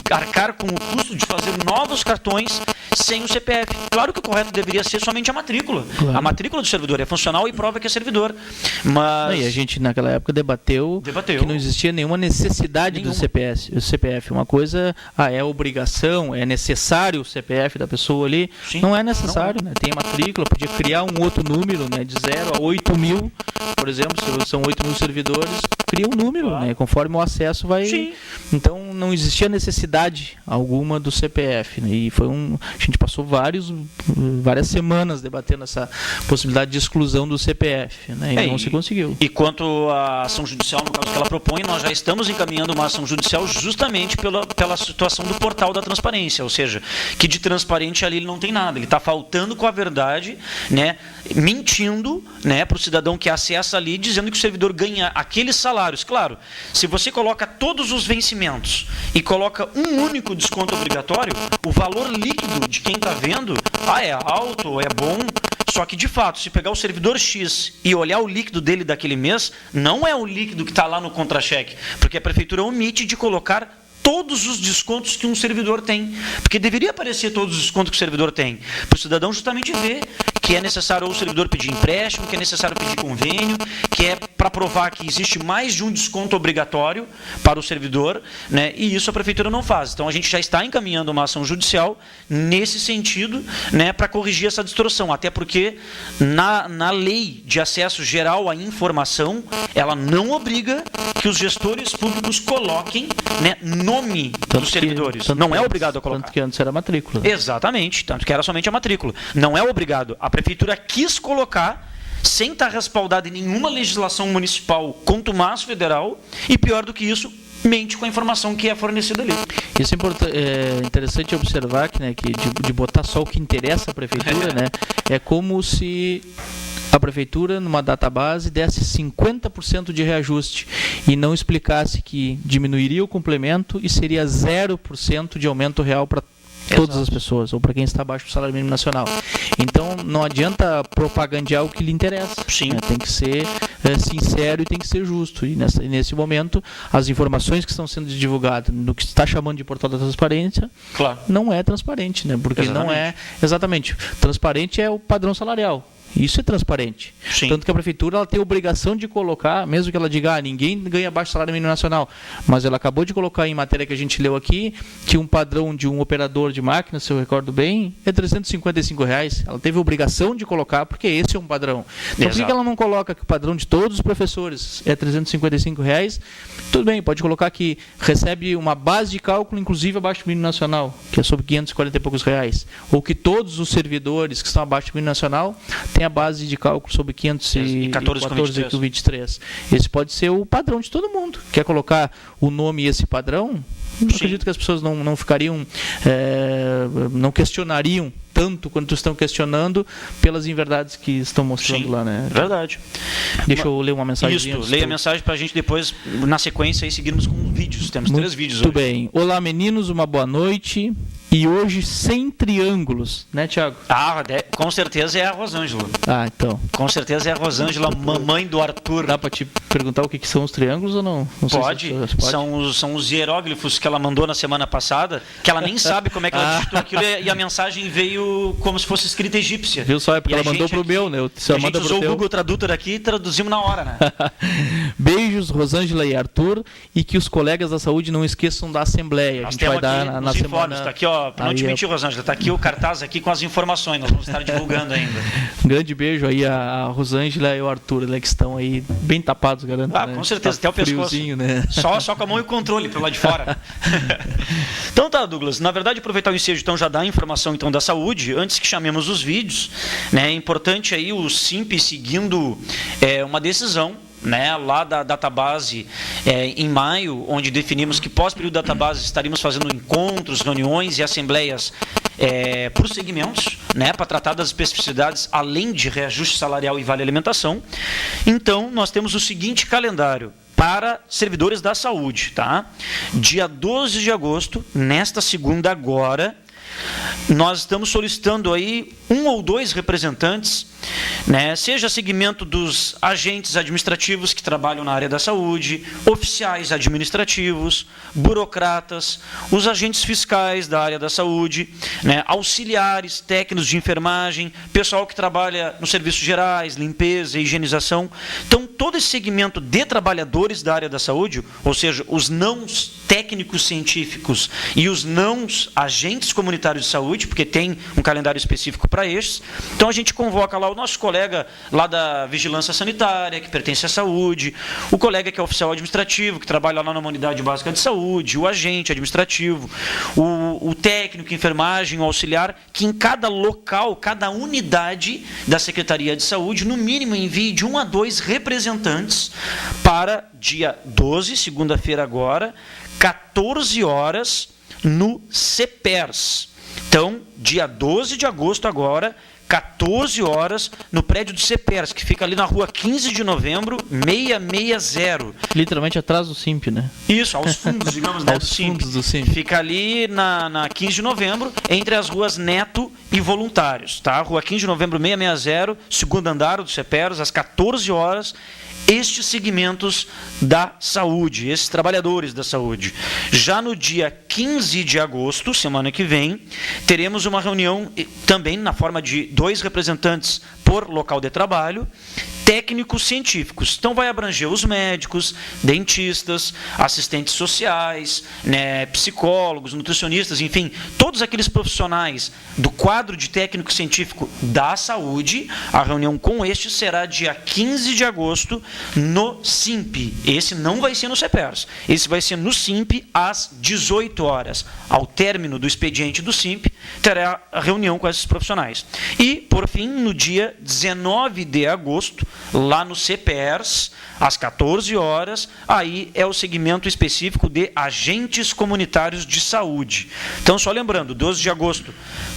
arcar com o custo de fazer novos cartões sem o CPF. Claro que o correto deveria ser somente a matrícula. Claro. A matrícula do servidor é funcional e prova que é servidor. Mas... E a gente naquela época debateu que não existia nenhuma necessidade do CPF. O CPF, uma coisa, é obrigação, é necessário o CPF da pessoa ali. Sim, não é necessário, né? Tem a matrícula, podia criar um outro número, né? De 0 a 8 mil, por exemplo, se são 8 mil servidores, cria um número, né? Conforme o acesso vai... Sim. Então não existia necessidade alguma do CPF, né? E a gente passou várias semanas debatendo essa possibilidade de exclusão do CPF, né? E não se conseguiu. E quanto à ação judicial, no caso que ela propõe, nós já estamos encaminhando uma ação judicial justamente pela situação do portal da transparência, ou seja, que de transparente ali ele não tem nada, ele está faltando com a verdade, né? Mentindo, né, para o cidadão que acessa ali, dizendo que o servidor ganha aqueles salários. Claro, se você coloca todos os vencimentos e coloca um único desconto obrigatório, o valor líquido de quem está vendo, é alto, é bom, Só que, de fato, se pegar o servidor X e olhar o líquido dele daquele mês, não é o líquido que está lá no contra-cheque, porque a prefeitura omite de colocar todos os descontos que um servidor tem. Porque deveria aparecer todos os descontos que o servidor tem, para o cidadão justamente ver que é necessário ou o servidor pedir empréstimo, que é necessário pedir convênio, que é para provar que existe mais de um desconto obrigatório para o servidor, né? E isso a prefeitura não faz. Então a gente já está encaminhando uma ação judicial nesse sentido, né, para corrigir essa distorção. Até porque na lei de acesso geral à informação, ela não obriga que os gestores públicos coloquem, né, nome dos servidores. Não é obrigado a colocar. Tanto que antes era matrícula. Exatamente, tanto que era somente a matrícula. Não é obrigado. A prefeitura quis colocar, sem estar respaldada em nenhuma legislação municipal, contumaz federal, e pior do que isso, mente com a informação que é fornecida ali. Isso é interessante observar que, né, que de botar só o que interessa à prefeitura, né, é como se a prefeitura, numa database, desse 50% de reajuste e não explicasse que diminuiria o complemento e seria 0% de aumento real para todas as pessoas, ou para quem está abaixo do salário mínimo nacional. Então, não adianta propagandear o que lhe interessa. Sim. Né? Tem que ser sincero e tem que ser justo. E nesse momento, as informações que estão sendo divulgadas no que está chamando de portal da transparência, claro, não é transparente, né? Porque não é exatamente. Transparente é o padrão salarial. Isso é transparente. Sim. Tanto que a prefeitura ela tem a obrigação de colocar, mesmo que ela diga, ninguém ganha abaixo do salário mínimo nacional, mas ela acabou de colocar em matéria que a gente leu aqui, que um padrão de um operador de máquina, se eu recordo bem, é R$355. Ela teve a obrigação de colocar, porque esse é um padrão. Então, por que ela não coloca que o padrão de todos os professores é R$355? Tudo bem, pode colocar que recebe uma base de cálculo, inclusive abaixo do mínimo nacional, que é sobre 540 e poucos reais. Ou que todos os servidores que estão abaixo do mínimo nacional tem a base de cálculo sobre 514,23. Esse pode ser o padrão de todo mundo. Quer colocar o nome e esse padrão? Não acredito que as pessoas não ficariam, não questionariam tanto quanto estão questionando pelas inverdades que estão mostrando lá, né? Verdade. Deixa eu ler uma mensagem. Isso, leia a mensagem para a gente depois, na sequência, aí seguirmos com vídeos. Temos 3 vídeos hoje. Muito bem. Olá, meninos, uma boa noite. E hoje sem triângulos, né, Thiago? Com certeza é a Rosângela. Então. Com certeza é a Rosângela, mamãe do Arthur. Dá para te perguntar o que são os triângulos ou não? Pode. São os hieróglifos que ela mandou na semana passada, que ela nem sabe como é que ela digitou aquilo, e a mensagem veio como se fosse escrita egípcia. Viu só? É porque ela mandou pro meu, né? A gente usou o Google Tradutor aqui e traduzimos na hora, né? Beijos, Rosângela e Arthur, e que os colegas da saúde não esqueçam da Assembleia. Nós a gente vai dar na semana. Está aqui, ó, para não te mentir, Rosângela, está aqui o cartaz aqui com as informações, nós vamos estar divulgando ainda. Um grande beijo aí a Rosângela e o Arthur, né, que estão aí bem tapados, garanto. Né? Com certeza, tá até o pescoço. Né? Só com a mão e o controle para lá de fora. Então tá, Douglas, na verdade aproveitar o ensejo, então já dá a informação então da saúde, antes que chamemos os vídeos, né, é importante aí o SIMP seguindo uma decisão, né, lá da database em maio, onde definimos que pós-período da database estaríamos fazendo encontros, reuniões e assembleias por segmentos, né, para tratar das especificidades além de reajuste salarial e vale alimentação. Então, nós temos o seguinte calendário para servidores da saúde, tá? Dia 12 de agosto, nesta segunda agora, nós estamos solicitando aí 1 ou 2 representantes, né, seja segmento dos agentes administrativos que trabalham na área da saúde, oficiais administrativos, burocratas, os agentes fiscais da área da saúde, né, auxiliares, técnicos de enfermagem, pessoal que trabalha nos serviços gerais, limpeza, higienização. Então, todo esse segmento de trabalhadores da área da saúde, ou seja, os não técnicos científicos e os não agentes comunitários de saúde, porque tem um calendário específico para estes. Então, a gente convoca lá o nosso colega lá da Vigilância Sanitária, que pertence à saúde, o colega que é oficial administrativo, que trabalha lá na unidade básica de saúde, o agente administrativo, o técnico, enfermagem, o auxiliar, que em cada local, cada unidade da Secretaria de Saúde, no mínimo envie de 1 a 2 representantes para dia 12, segunda-feira agora, 14 horas, no CEPERS. Então, dia 12 de agosto agora, 14 horas, no prédio do CEPERS, que fica ali na rua 15 de novembro, 660. Literalmente atrás do SIMP, né? Isso, aos fundos, digamos, né, Aos fundos do SIMP. Fica ali na 15 de novembro, entre as ruas Neto e Voluntários, tá? Rua 15 de novembro, 660, segundo andar do CEPERS, às 14 horas, estes segmentos da saúde, esses trabalhadores da saúde. Já no dia 15 de agosto, semana que vem, teremos uma reunião também na forma de 2 representantes por local de trabalho, técnicos científicos. Então vai abranger os médicos, dentistas, assistentes sociais, né, psicólogos, nutricionistas, enfim, todos aqueles profissionais do quadro de técnico científico da saúde. A reunião com este será dia 15 de agosto no SIMP. Esse não vai ser no CEPERS. Esse vai ser no SIMP às 18 horas. Ao término do expediente do SIMP, terá a reunião com esses profissionais. E, por fim, no dia 19 de agosto, lá no CEPERS, às 14 horas, aí é o segmento específico de agentes comunitários de saúde. Então, só lembrando, 12 de agosto,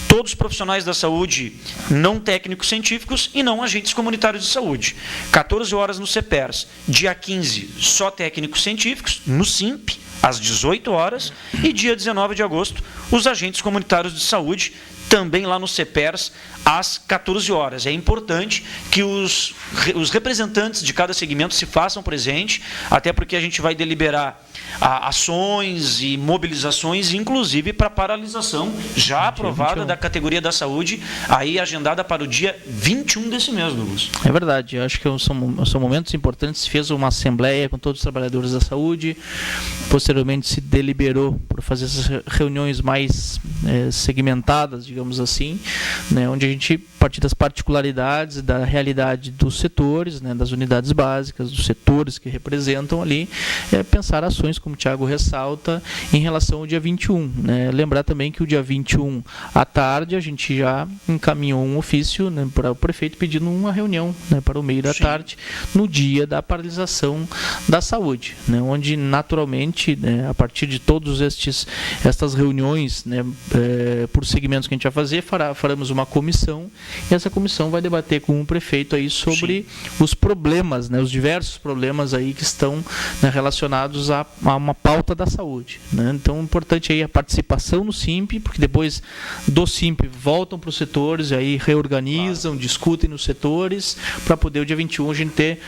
todos os profissionais da saúde não técnicos científicos e não agentes comunitários de saúde. 14 horas no CEPERS. Dia 15, só técnicos científicos, no SIMP, às 18 horas. E dia 19 de agosto, os agentes comunitários de saúde, também lá no CEPERS, às 14 horas. É importante que os representantes de cada segmento se façam presente, até porque a gente vai deliberar ações e mobilizações, inclusive para paralisação já aprovada da categoria da saúde, aí agendada para o dia 21 desse mês, Douglas. É verdade, eu acho que são momentos importantes. Se fez uma assembleia com todos os trabalhadores da saúde, posteriormente se deliberou por fazer essas reuniões mais segmentadas, digamos assim, né, onde a gente, a partir das particularidades da realidade dos setores, né, das unidades básicas, dos setores que representam ali, pensar ações, como o Thiago ressalta, em relação ao dia 21. Né? Lembrar também que o dia 21 à tarde a gente já encaminhou um ofício, né, para o prefeito pedindo uma reunião, né, para o meio da tarde, no dia da paralisação da saúde, né, onde naturalmente, né, a partir de todas estas reuniões, né, por segmentos que a gente vai fazer, faremos uma comissão, e essa comissão vai debater com o prefeito aí sobre os problemas, né, os diversos problemas aí que estão, né, relacionados a uma pauta da saúde. Né? Então, importante aí a participação no SIMP, porque depois do SIMP voltam para os setores, e aí reorganizam, discutem nos setores, para poder o dia 21 a gente ter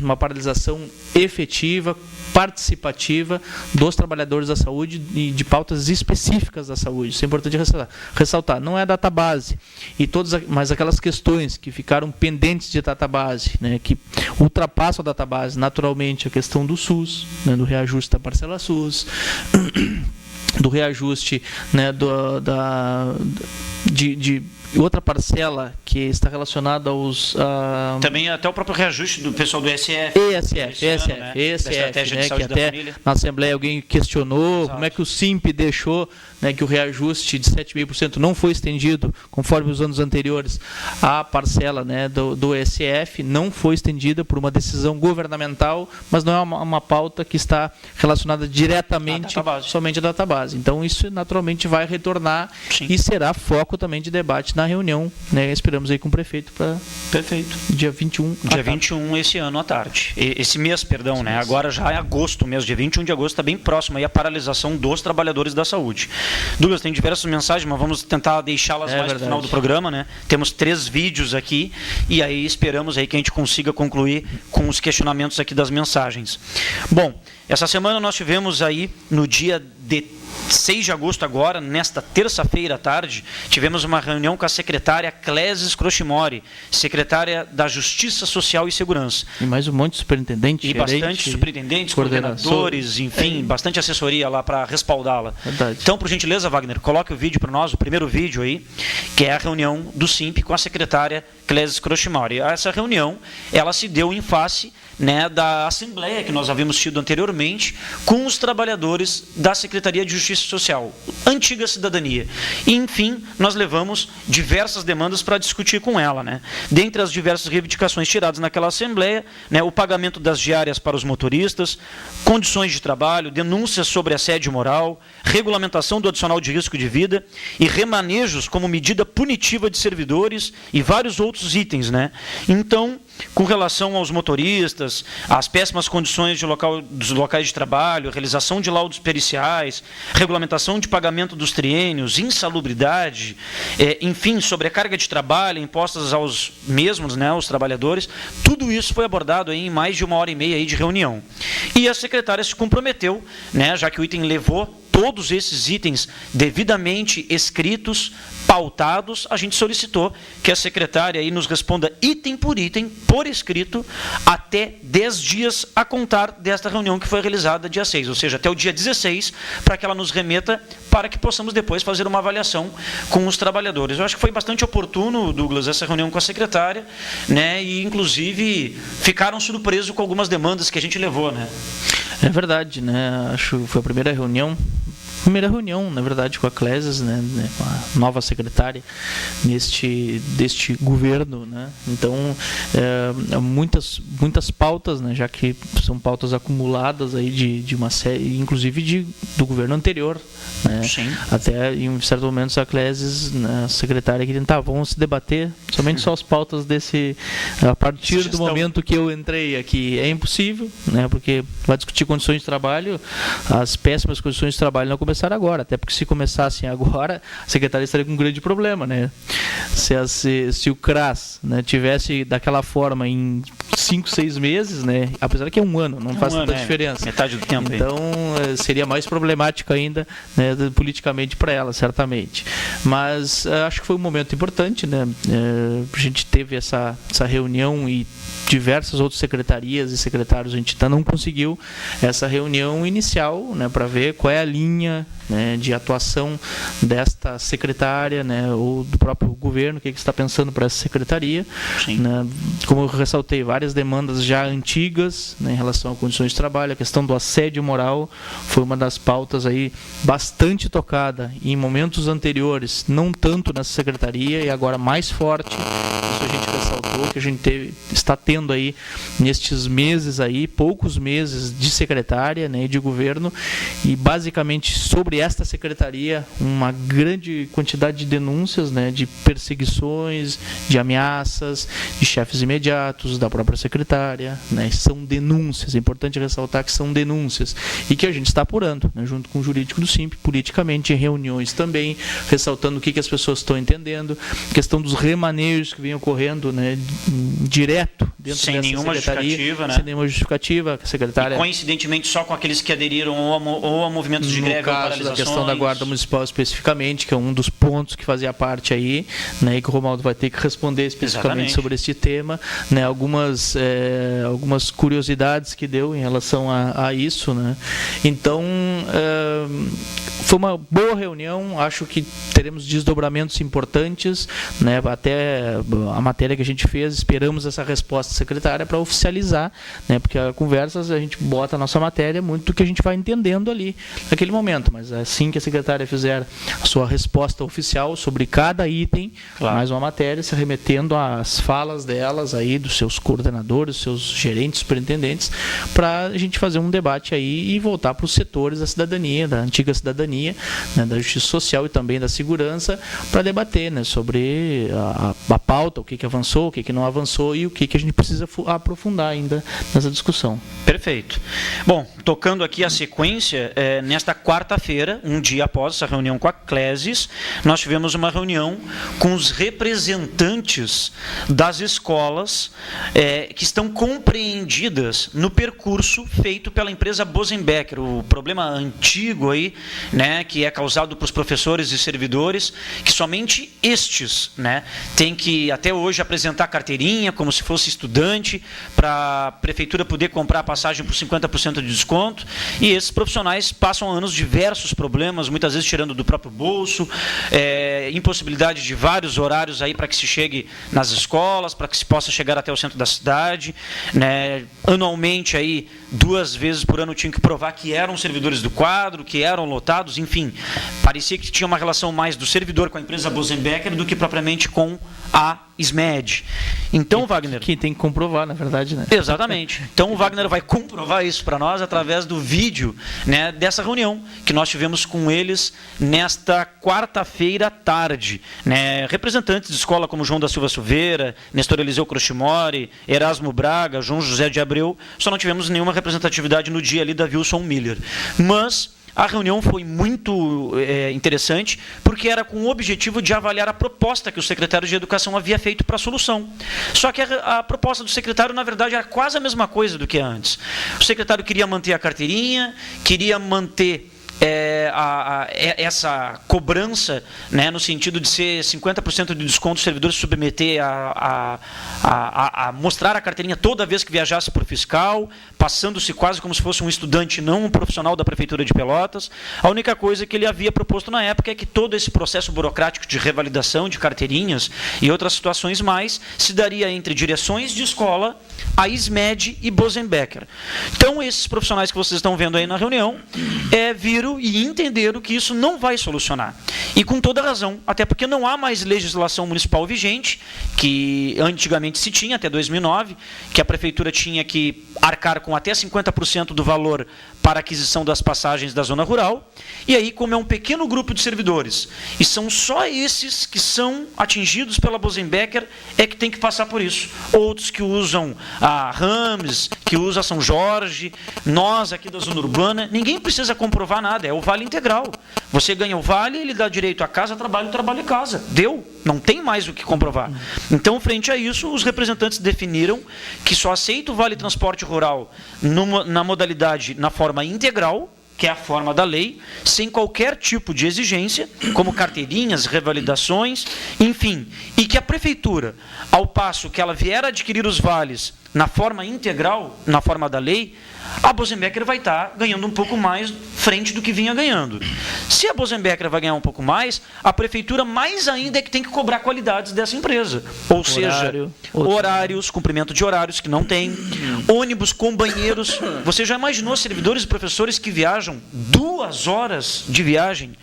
uma paralisação efetiva, participativa dos trabalhadores da saúde e de pautas específicas da saúde. Isso é importante ressaltar. Não é a database, mas aquelas questões que ficaram pendentes de database, né, que ultrapassam a database, naturalmente a questão do SUS, né, do reajuste da parcela SUS, do reajuste, né, de outra parcela que está relacionada aos... Também até o próprio reajuste do pessoal do ESF, né, que até na Assembleia alguém questionou. Exato. Como é que o SIMP deixou, né, que o reajuste de 7,5% não foi estendido, conforme os anos anteriores, a parcela, né, do ESF não foi estendida por uma decisão governamental, mas não é uma pauta que está relacionada diretamente somente à database. Então, isso naturalmente vai retornar. Sim. E será foco também de debate na reunião, né? Esperamos aí com o prefeito para dia 21. Dia 21 esse ano à tarde. Esse mês, perdão, né? Agora já é agosto mesmo, dia 21 de agosto está bem próximo aí a paralisação dos trabalhadores da saúde. Douglas, tem diversas mensagens, mas vamos tentar deixá-las mais no final do programa, né? Temos 3 vídeos aqui e aí esperamos aí que a gente consiga concluir com os questionamentos aqui das mensagens. Bom, essa semana nós tivemos aí no dia de 6 de agosto agora, nesta terça-feira à tarde, tivemos uma reunião com a secretária Clésis Crochimori, secretária da Justiça Social e Segurança. E mais um monte de superintendente. E bastante superintendentes, coordenadores, enfim, bastante assessoria lá para respaldá-la. Então, por gentileza, Wagner, coloque o vídeo para nós, o primeiro vídeo aí, que é a reunião do SIMP com a secretária Clésis Crochimori. Essa reunião, ela se deu em face, né, da assembleia que nós havíamos tido anteriormente com os trabalhadores da Secretaria de Justiça Social, antiga cidadania. E, enfim, nós levamos diversas demandas para discutir com ela, né? Dentre as diversas reivindicações tiradas naquela Assembleia, né, o pagamento das diárias para os motoristas, condições de trabalho, denúncias sobre assédio moral, regulamentação do adicional de risco de vida e remanejos como medida punitiva de servidores e vários outros itens, né? Então, com relação aos motoristas, às péssimas condições dos locais de trabalho, realização de laudos periciais, regulamentação de pagamento dos triênios, insalubridade, enfim, sobrecarga de trabalho impostas aos mesmos, né, aos trabalhadores, tudo isso foi abordado aí em mais de 1h30 aí de reunião. E a secretária se comprometeu, né, já que o item levou todos esses itens devidamente escritos, pautados, a gente solicitou que a secretária aí nos responda item por item, por escrito, até 10 dias a contar desta reunião que foi realizada dia 6, ou seja, até o dia 16, para que ela nos remeta, para que possamos depois fazer uma avaliação com os trabalhadores. Eu acho que foi bastante oportuno, Douglas, essa reunião com a secretária, né, e inclusive ficaram surpresos com algumas demandas que a gente levou, né? É verdade, né? Acho que foi a primeira reunião, na verdade, com a Clésias, né, com a nova secretária deste governo, né? Então, muitas pautas, né, já que são pautas acumuladas aí de uma série, inclusive do governo anterior, né? Sim. Até em certos momentos a Clésias, né, a secretária, que vamos se debater somente só as pautas a partir do momento que eu entrei aqui. É impossível, né, porque vai discutir condições de trabalho, as péssimas condições de trabalho não começaram agora, até porque se começassem agora, a secretaria estaria com um grande problema, né? Se o CRAS, né, tivesse daquela forma em 5, 6 meses, né, apesar que é um ano, não faz tanta diferença. Metade do tempo. Então, seria mais problemático ainda, né, politicamente para ela, certamente. Mas acho que foi um momento importante, né? A gente teve essa reunião e diversas outras secretarias e secretários, a gente ainda não conseguiu essa reunião inicial, né, para ver qual é a linha, né, de atuação desta secretária, né, ou do próprio governo, o que está pensando para essa secretaria. Né? Como eu ressaltei, várias demandas já antigas, né, em relação a condições de trabalho, a questão do assédio moral foi uma das pautas aí bastante tocada em momentos anteriores, não tanto nessa secretaria, e agora mais forte. Isso a gente ressaltou, que a gente está tendo aí nestes meses aí, poucos meses de secretária, né, de governo, e basicamente sobre esta secretaria uma grande quantidade de denúncias, né, de perseguições, de ameaças, de chefes imediatos, da própria secretária, né, são denúncias, é importante ressaltar que são denúncias, e que a gente está apurando, né, junto com o jurídico do SIMP, politicamente, em reuniões também, ressaltando o que as pessoas estão entendendo, questão dos remanejos que vem ocorrendo, né, direto dentro sem dessa nenhuma secretaria, justificativa, né? Sem nenhuma justificativa, a secretária... E, coincidentemente, só com aqueles que aderiram ou a movimentos de greve ou paralisações. A questão da Guarda Municipal especificamente, que é um dos pontos que fazia parte aí, né, e que o Romaldo vai ter que responder especificamente sobre esse tema, né, algumas curiosidades que deu em relação a isso, né. Então, foi uma boa reunião, acho que teremos desdobramentos importantes, né, até a matéria que a gente fez, esperamos essa resposta secretária para oficializar, né, porque a conversas a gente bota a nossa matéria muito do que a gente vai entendendo ali naquele momento, mas assim que a secretária fizer a sua resposta oficial sobre cada item, mais uma matéria se remetendo às falas delas aí, dos seus coordenadores, dos seus gerentes, superintendentes, para a gente fazer um debate aí e voltar para os setores da cidadania, da antiga cidadania, né, da justiça social e também da segurança, para debater, né, sobre a pauta, o que avançou, o que não avançou e o que a gente precisa aprofundar ainda nessa discussão. Perfeito. Bom, tocando aqui a sequência, nesta quarta-feira, um dia após essa reunião com a Clésias, nós tivemos uma reunião com os representantes das escolas que estão compreendidas no percurso feito pela empresa Bosenbecker, o problema antigo aí, né, que é causado para os professores e servidores, que somente estes, né, têm que até hoje apresentar carteirinha como se fosse estudante, para a prefeitura poder comprar a passagem por 50% de desconto, e esses profissionais passam anos diversos problemas, muitas vezes tirando do próprio bolso, impossibilidade de vários horários aí para que se chegue nas escolas, para que se possa chegar até o centro da cidade, né, anualmente aí 2 vezes por ano tinham que provar que eram servidores do quadro, que eram lotados, enfim. Parecia que tinha uma relação mais do servidor com a empresa Bosenbecker do que propriamente com a SMED. Então, Wagner... Que tem que comprovar, na verdade, né? Exatamente. Então, o Wagner vai comprovar isso para nós através do vídeo, né, dessa reunião que nós tivemos com eles nesta quarta-feira à tarde. Né? Representantes de escola como João da Silva Silveira, Nestor Eliseu Crochimori, Erasmo Braga, João José de Abreu, só não tivemos nenhuma representatividade no dia ali da Wilson Miller. Mas... a reunião foi muito interessante, porque era com o objetivo de avaliar a proposta que o secretário de Educação havia feito para a solução. Só que a proposta do secretário, na verdade, era quase a mesma coisa do que antes. O secretário queria manter a carteirinha, queria manter essa cobrança, né, no sentido de ser 50% de desconto dos servidores submeter a mostrar a carteirinha toda vez que viajasse por fiscal, passando-se quase como se fosse um estudante, não um profissional da Prefeitura de Pelotas. A única coisa que ele havia proposto na época é que todo esse processo burocrático de revalidação de carteirinhas e outras situações mais se daria entre direções de escola, a SMED e Bosenbecker. Então, esses profissionais que vocês estão vendo aí na reunião viram e entenderam que isso não vai solucionar. E com toda razão, até porque não há mais legislação municipal vigente, que antigamente se tinha, até 2009, que a Prefeitura tinha que arcar com até 50% do valor para a aquisição das passagens da zona rural. E aí, como é um pequeno grupo de servidores, e são só esses que são atingidos pela Bosenbecker, é que tem que passar por isso. Outros que usam a Rames, que usam a São Jorge, nós aqui da zona urbana, ninguém precisa comprovar nada, é o vale integral. Você ganha o vale, ele dá direito a casa, trabalho e casa. Deu, não tem mais o que comprovar. Então, frente a isso, os representantes definiram que só aceita o vale transporte rural na modalidade, na forma integral, que é a forma da lei, sem qualquer tipo de exigência, como carteirinhas, revalidações, enfim, e que a Prefeitura, ao passo que ela vier a adquirir os vales na forma integral, na forma da lei, a Bosenbecker vai estar ganhando um pouco mais frente do que vinha ganhando. Se a Bosenbecker vai ganhar um pouco mais, a Prefeitura mais ainda é que tem que cobrar qualidades dessa empresa. Ou seja, horários, cumprimento de horários que não tem, ônibus com banheiros. Você já imaginou servidores e professores que viajam 2 horas de viagem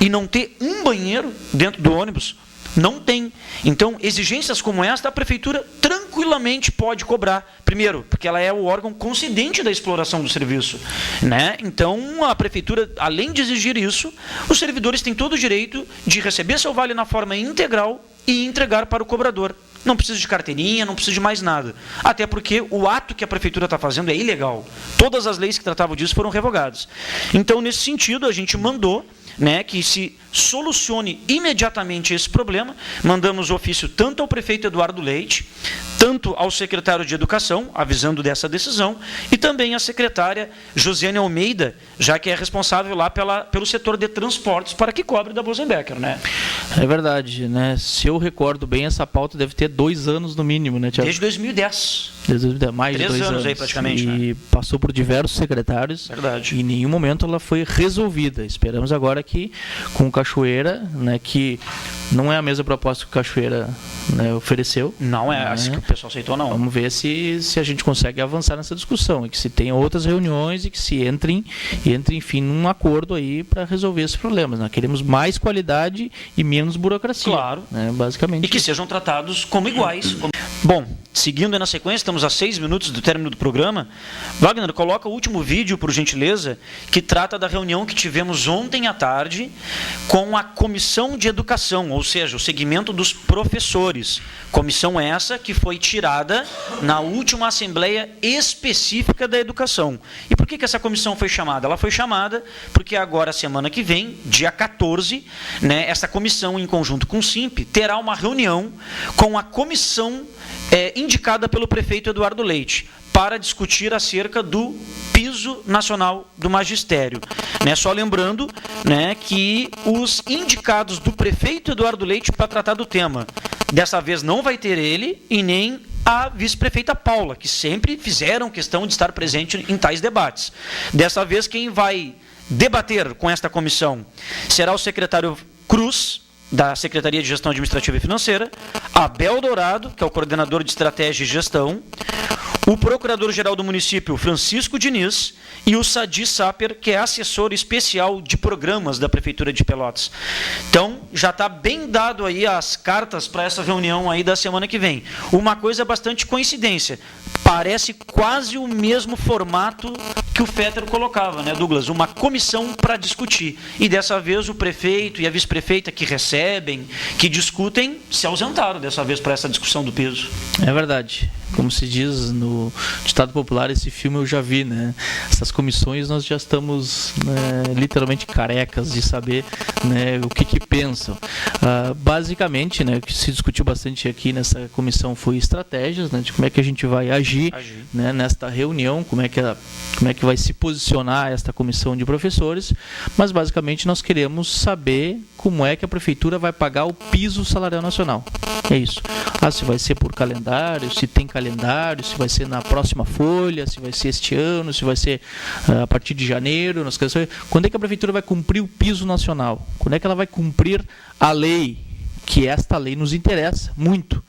e não ter um banheiro dentro do ônibus? Não tem. Então, exigências como esta, a Prefeitura tranquilamente pode cobrar. Primeiro, porque ela é o órgão concedente da exploração do serviço, né? Então, a Prefeitura, além de exigir isso, os servidores têm todo o direito de receber seu vale na forma integral e entregar para o cobrador. Não precisa de carteirinha, não precisa de mais nada. Até porque o ato que a Prefeitura está fazendo é ilegal. Todas as leis que tratavam disso foram revogadas. Então, nesse sentido, a gente mandou, né, que se solucione imediatamente esse problema. Mandamos ofício tanto ao prefeito Eduardo Leite, tanto ao secretário de Educação, avisando dessa decisão, e também à secretária Josiane Almeida, já que é responsável lá pelo setor de transportes, para que cobre da Bosenbecker, né? É verdade, né? Se eu recordo bem, essa pauta deve ter 2 anos no mínimo, né, Tiago? Desde 2010. Mais de 2 anos aí, praticamente. E né? passou por diversos secretários. Verdade. E em nenhum momento ela foi resolvida. Esperamos agora que com o Cachoeira, né, que não é a mesma proposta que o Cachoeira, né, ofereceu. Não é, né? acho que o pessoal aceitou, não. Vamos ver se a gente consegue avançar nessa discussão e que se tenha outras reuniões e que se entre enfim, num acordo aí para resolver esses problemas. Nós queremos mais qualidade e menos burocracia. Claro. Né, basicamente. E que sejam tratados como iguais. Bom, seguindo aí na sequência, estamos a 6 minutos do término do programa. Wagner, coloca o último vídeo, por gentileza, que trata da reunião que tivemos ontem à tarde com a Comissão de Educação, ou seja, o segmento dos professores. Comissão essa que foi tirada na última Assembleia Específica da Educação. E por que essa comissão foi chamada? Ela foi chamada porque agora, semana que vem, dia 14, né, essa comissão, em conjunto com o SIMP, terá uma reunião com a comissão indicada pelo prefeito Eduardo Leite, para discutir acerca do piso nacional do magistério. Né, só lembrando, né, que os indicados do prefeito Eduardo Leite para tratar do tema, dessa vez não vai ter ele e nem a vice-prefeita Paula, que sempre fizeram questão de estar presente em tais debates. Dessa vez, quem vai debater com esta comissão será o secretário Cruz, da Secretaria de Gestão Administrativa e Financeira, Abel Dourado, que é o coordenador de Estratégia e Gestão, o procurador-geral do município, Francisco Diniz, e o Sadi Saper, que é assessor especial de programas da Prefeitura de Pelotas. Então, já está bem dado aí as cartas para essa reunião aí da semana que vem. Uma coisa bastante coincidência, parece quase o mesmo formato que o Fétero colocava, né, Douglas? Uma comissão para discutir. E dessa vez o prefeito e a vice-prefeita que recebem, que discutem, se ausentaram dessa vez para essa discussão do piso. É verdade. Como se diz no ditado popular, esse filme eu já vi, né? Essas comissões nós já estamos, né, literalmente carecas de saber, né, o que pensam. Basicamente, né, o que se discutiu bastante aqui nessa comissão foi estratégias, né, de como é que a gente vai agir. Né, nesta reunião, como é que vai se posicionar esta comissão de professores, mas basicamente nós queremos saber como é que a prefeitura vai pagar o piso salarial nacional. É isso. Se vai ser por calendário, se tem calendário, se vai ser na próxima folha, se vai ser este ano, se vai ser a partir de janeiro. Nós queremos saber quando é que a prefeitura vai cumprir o piso nacional, quando é que ela vai cumprir a lei, que esta lei nos interessa muito,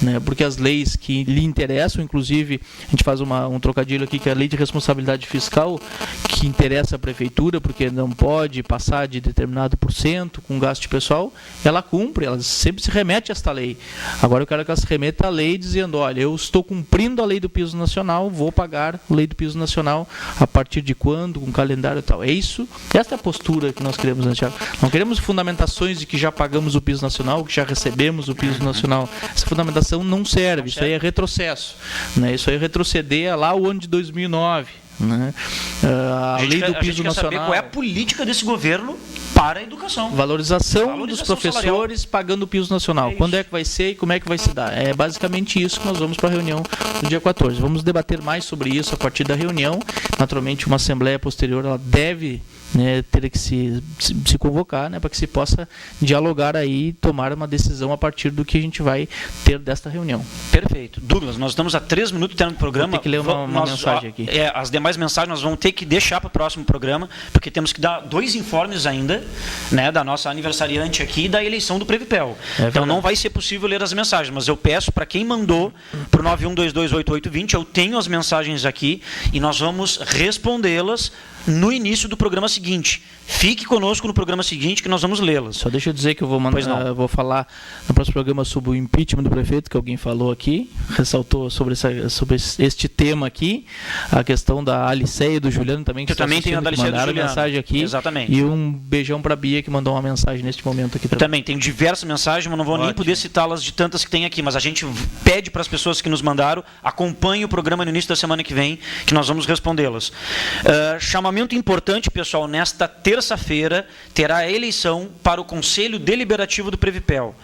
né? Porque as leis que lhe interessam, inclusive, a gente faz um trocadilho aqui, que é a lei de responsabilidade fiscal, que interessa a prefeitura, porque não pode passar de determinado % com gasto pessoal, ela cumpre, ela sempre se remete a esta lei. Agora eu quero que ela se remeta à lei dizendo, olha, eu estou cumprindo a lei do piso nacional, vou pagar a lei do piso nacional a partir de quando, com calendário e tal. É isso, esta é a postura que nós queremos, né, Thiago? Não queremos fundamentações de que já pagamos o piso nacional, que já recebemos o piso nacional. Essa fundamentação não serve, isso aí é retrocesso, né? Isso aí é retroceder lá o ano de 2009. Né? A lei do piso nacional. Saber qual é a política desse governo para a educação. Valorização dos professores salarial. Pagando o piso nacional. Quando é que vai ser e como é que vai se dar? É basicamente isso que nós vamos para a reunião no dia 14. Vamos debater mais sobre isso a partir da reunião. Naturalmente, uma assembleia posterior ela deve, né, ter que se convocar, né, para que se possa dialogar aí e tomar uma decisão a partir do que a gente vai ter desta reunião. Perfeito. Douglas, nós estamos a 3 minutos terminando o programa. Vou ter que ler uma mensagem aqui. As demais mensagens nós vamos ter que deixar para o próximo programa, porque temos que dar 2 informes ainda, né, da nossa aniversariante aqui e da eleição do Previpel. Então não vai ser possível ler as mensagens, mas eu peço para quem mandou para o 91228820, eu tenho as mensagens aqui e nós vamos respondê-las no início do programa seguinte. Fique conosco no programa seguinte que nós vamos lê-las. Só deixa eu dizer que eu vou falar no próximo programa sobre o impeachment do prefeito, que alguém falou aqui, ressaltou sobre este tema aqui, a questão da Aliceia e do Juliano também, que também tenho a da Aliceia e do Juliano. Mensagem aqui. Exatamente. E um beijão para a Bia, que mandou uma mensagem neste momento aqui. Eu também tenho diversas mensagens, mas não vou nem poder citá-las de tantas que tem aqui, mas a gente pede para as pessoas que nos mandaram, acompanhem o programa no início da semana que vem, que nós vamos respondê-las. Chamamento importante, pessoal, nesta terça-feira terá a eleição para o Conselho Deliberativo do Previpel.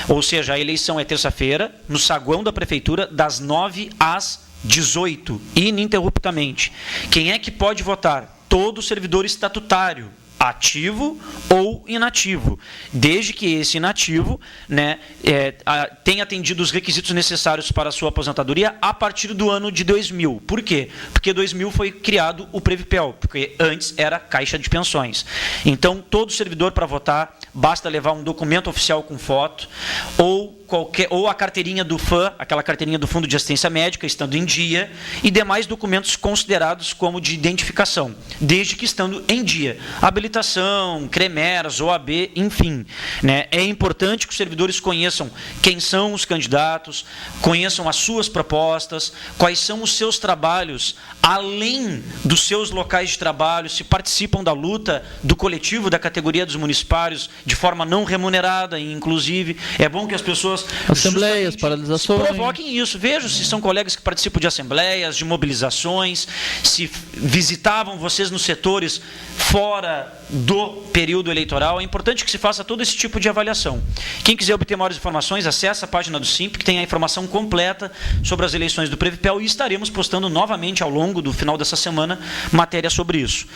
Ou seja, a eleição é terça-feira, no saguão da Prefeitura, das 9 às 18, ininterruptamente. Quem é que pode votar? Todo servidor estatutário, ativo ou inativo, desde que esse inativo, né, tenha atendido os requisitos necessários para a sua aposentadoria a partir do ano de 2000. Por quê? Porque 2000 foi criado o Previpel, porque antes era Caixa de Pensões. Então, todo servidor para votar, basta levar um documento oficial com foto, ou a carteirinha do FAM, aquela carteirinha do Fundo de Assistência Médica, estando em dia, e demais documentos considerados como de identificação, desde que estando em dia. Habilitação, CREMERS, OAB, enfim. Né? É importante que os servidores conheçam quem são os candidatos, conheçam as suas propostas, quais são os seus trabalhos, além dos seus locais de trabalho, se participam da luta do coletivo, da categoria dos municipários, de forma não remunerada, inclusive. É bom que as pessoas assembleias, paralisações, provoquem isso. Vejam se são colegas que participam de assembleias, de mobilizações, se visitavam vocês nos setores fora do período eleitoral. É importante que se faça todo esse tipo de avaliação. Quem quiser obter maiores informações, acesse a página do SIMP, que tem a informação completa sobre as eleições do Previpel, e estaremos postando novamente ao longo do final dessa semana matéria sobre isso.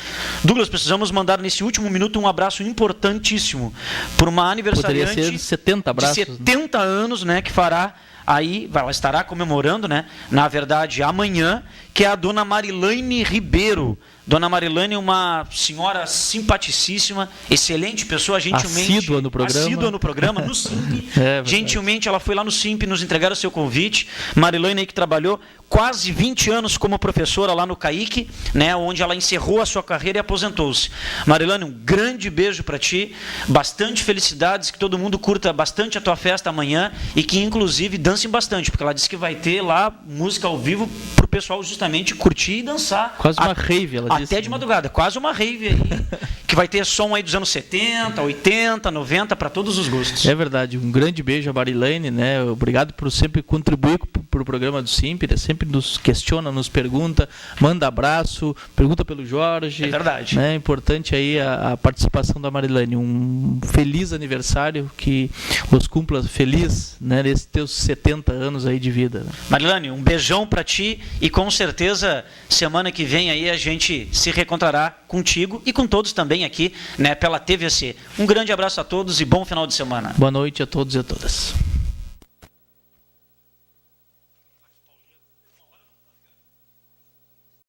Douglas, precisamos mandar nesse último minuto um abraço importantíssimo por uma aniversariante. Poderia ser 70 abraços, de 70 anos, né, que fará aí, ela estará comemorando, né, na verdade, amanhã, que é a dona Marilane Ribeiro. Dona Marilane, uma senhora simpaticíssima, excelente pessoa, gentilmente... Assídua no programa, no Simp. É, gentilmente, ela foi lá no Simp, nos entregaram o seu convite. Marilane aí que trabalhou quase 20 anos como professora lá no CAIC, né, onde ela encerrou a sua carreira e aposentou-se. Marilane, um grande beijo para ti, bastante felicidades, que todo mundo curta bastante a tua festa amanhã e que, inclusive, dancem bastante, porque ela disse que vai ter lá música ao vivo para o pessoal justamente curtir e dançar. Quase uma rave, ela disse. Até de madrugada, quase uma rave aí, que vai ter som aí dos anos 70, 80, 90, para todos os gostos. É verdade, um grande beijo a Marilane, né? Obrigado por sempre contribuir para o programa do Simp, né? Sempre nos questiona, nos pergunta, manda abraço, pergunta pelo Jorge. É verdade. Né? Importante aí a participação da Marilane. Um feliz aniversário, que os cumpla feliz, né, nesses teus 70 anos aí de vida. Né? Marilane, um beijão para ti e com certeza semana que vem aí a gente se reencontrará contigo e com todos também aqui, né, pela TVC. Um grande abraço a todos e bom final de semana. Boa noite a todos e a todas.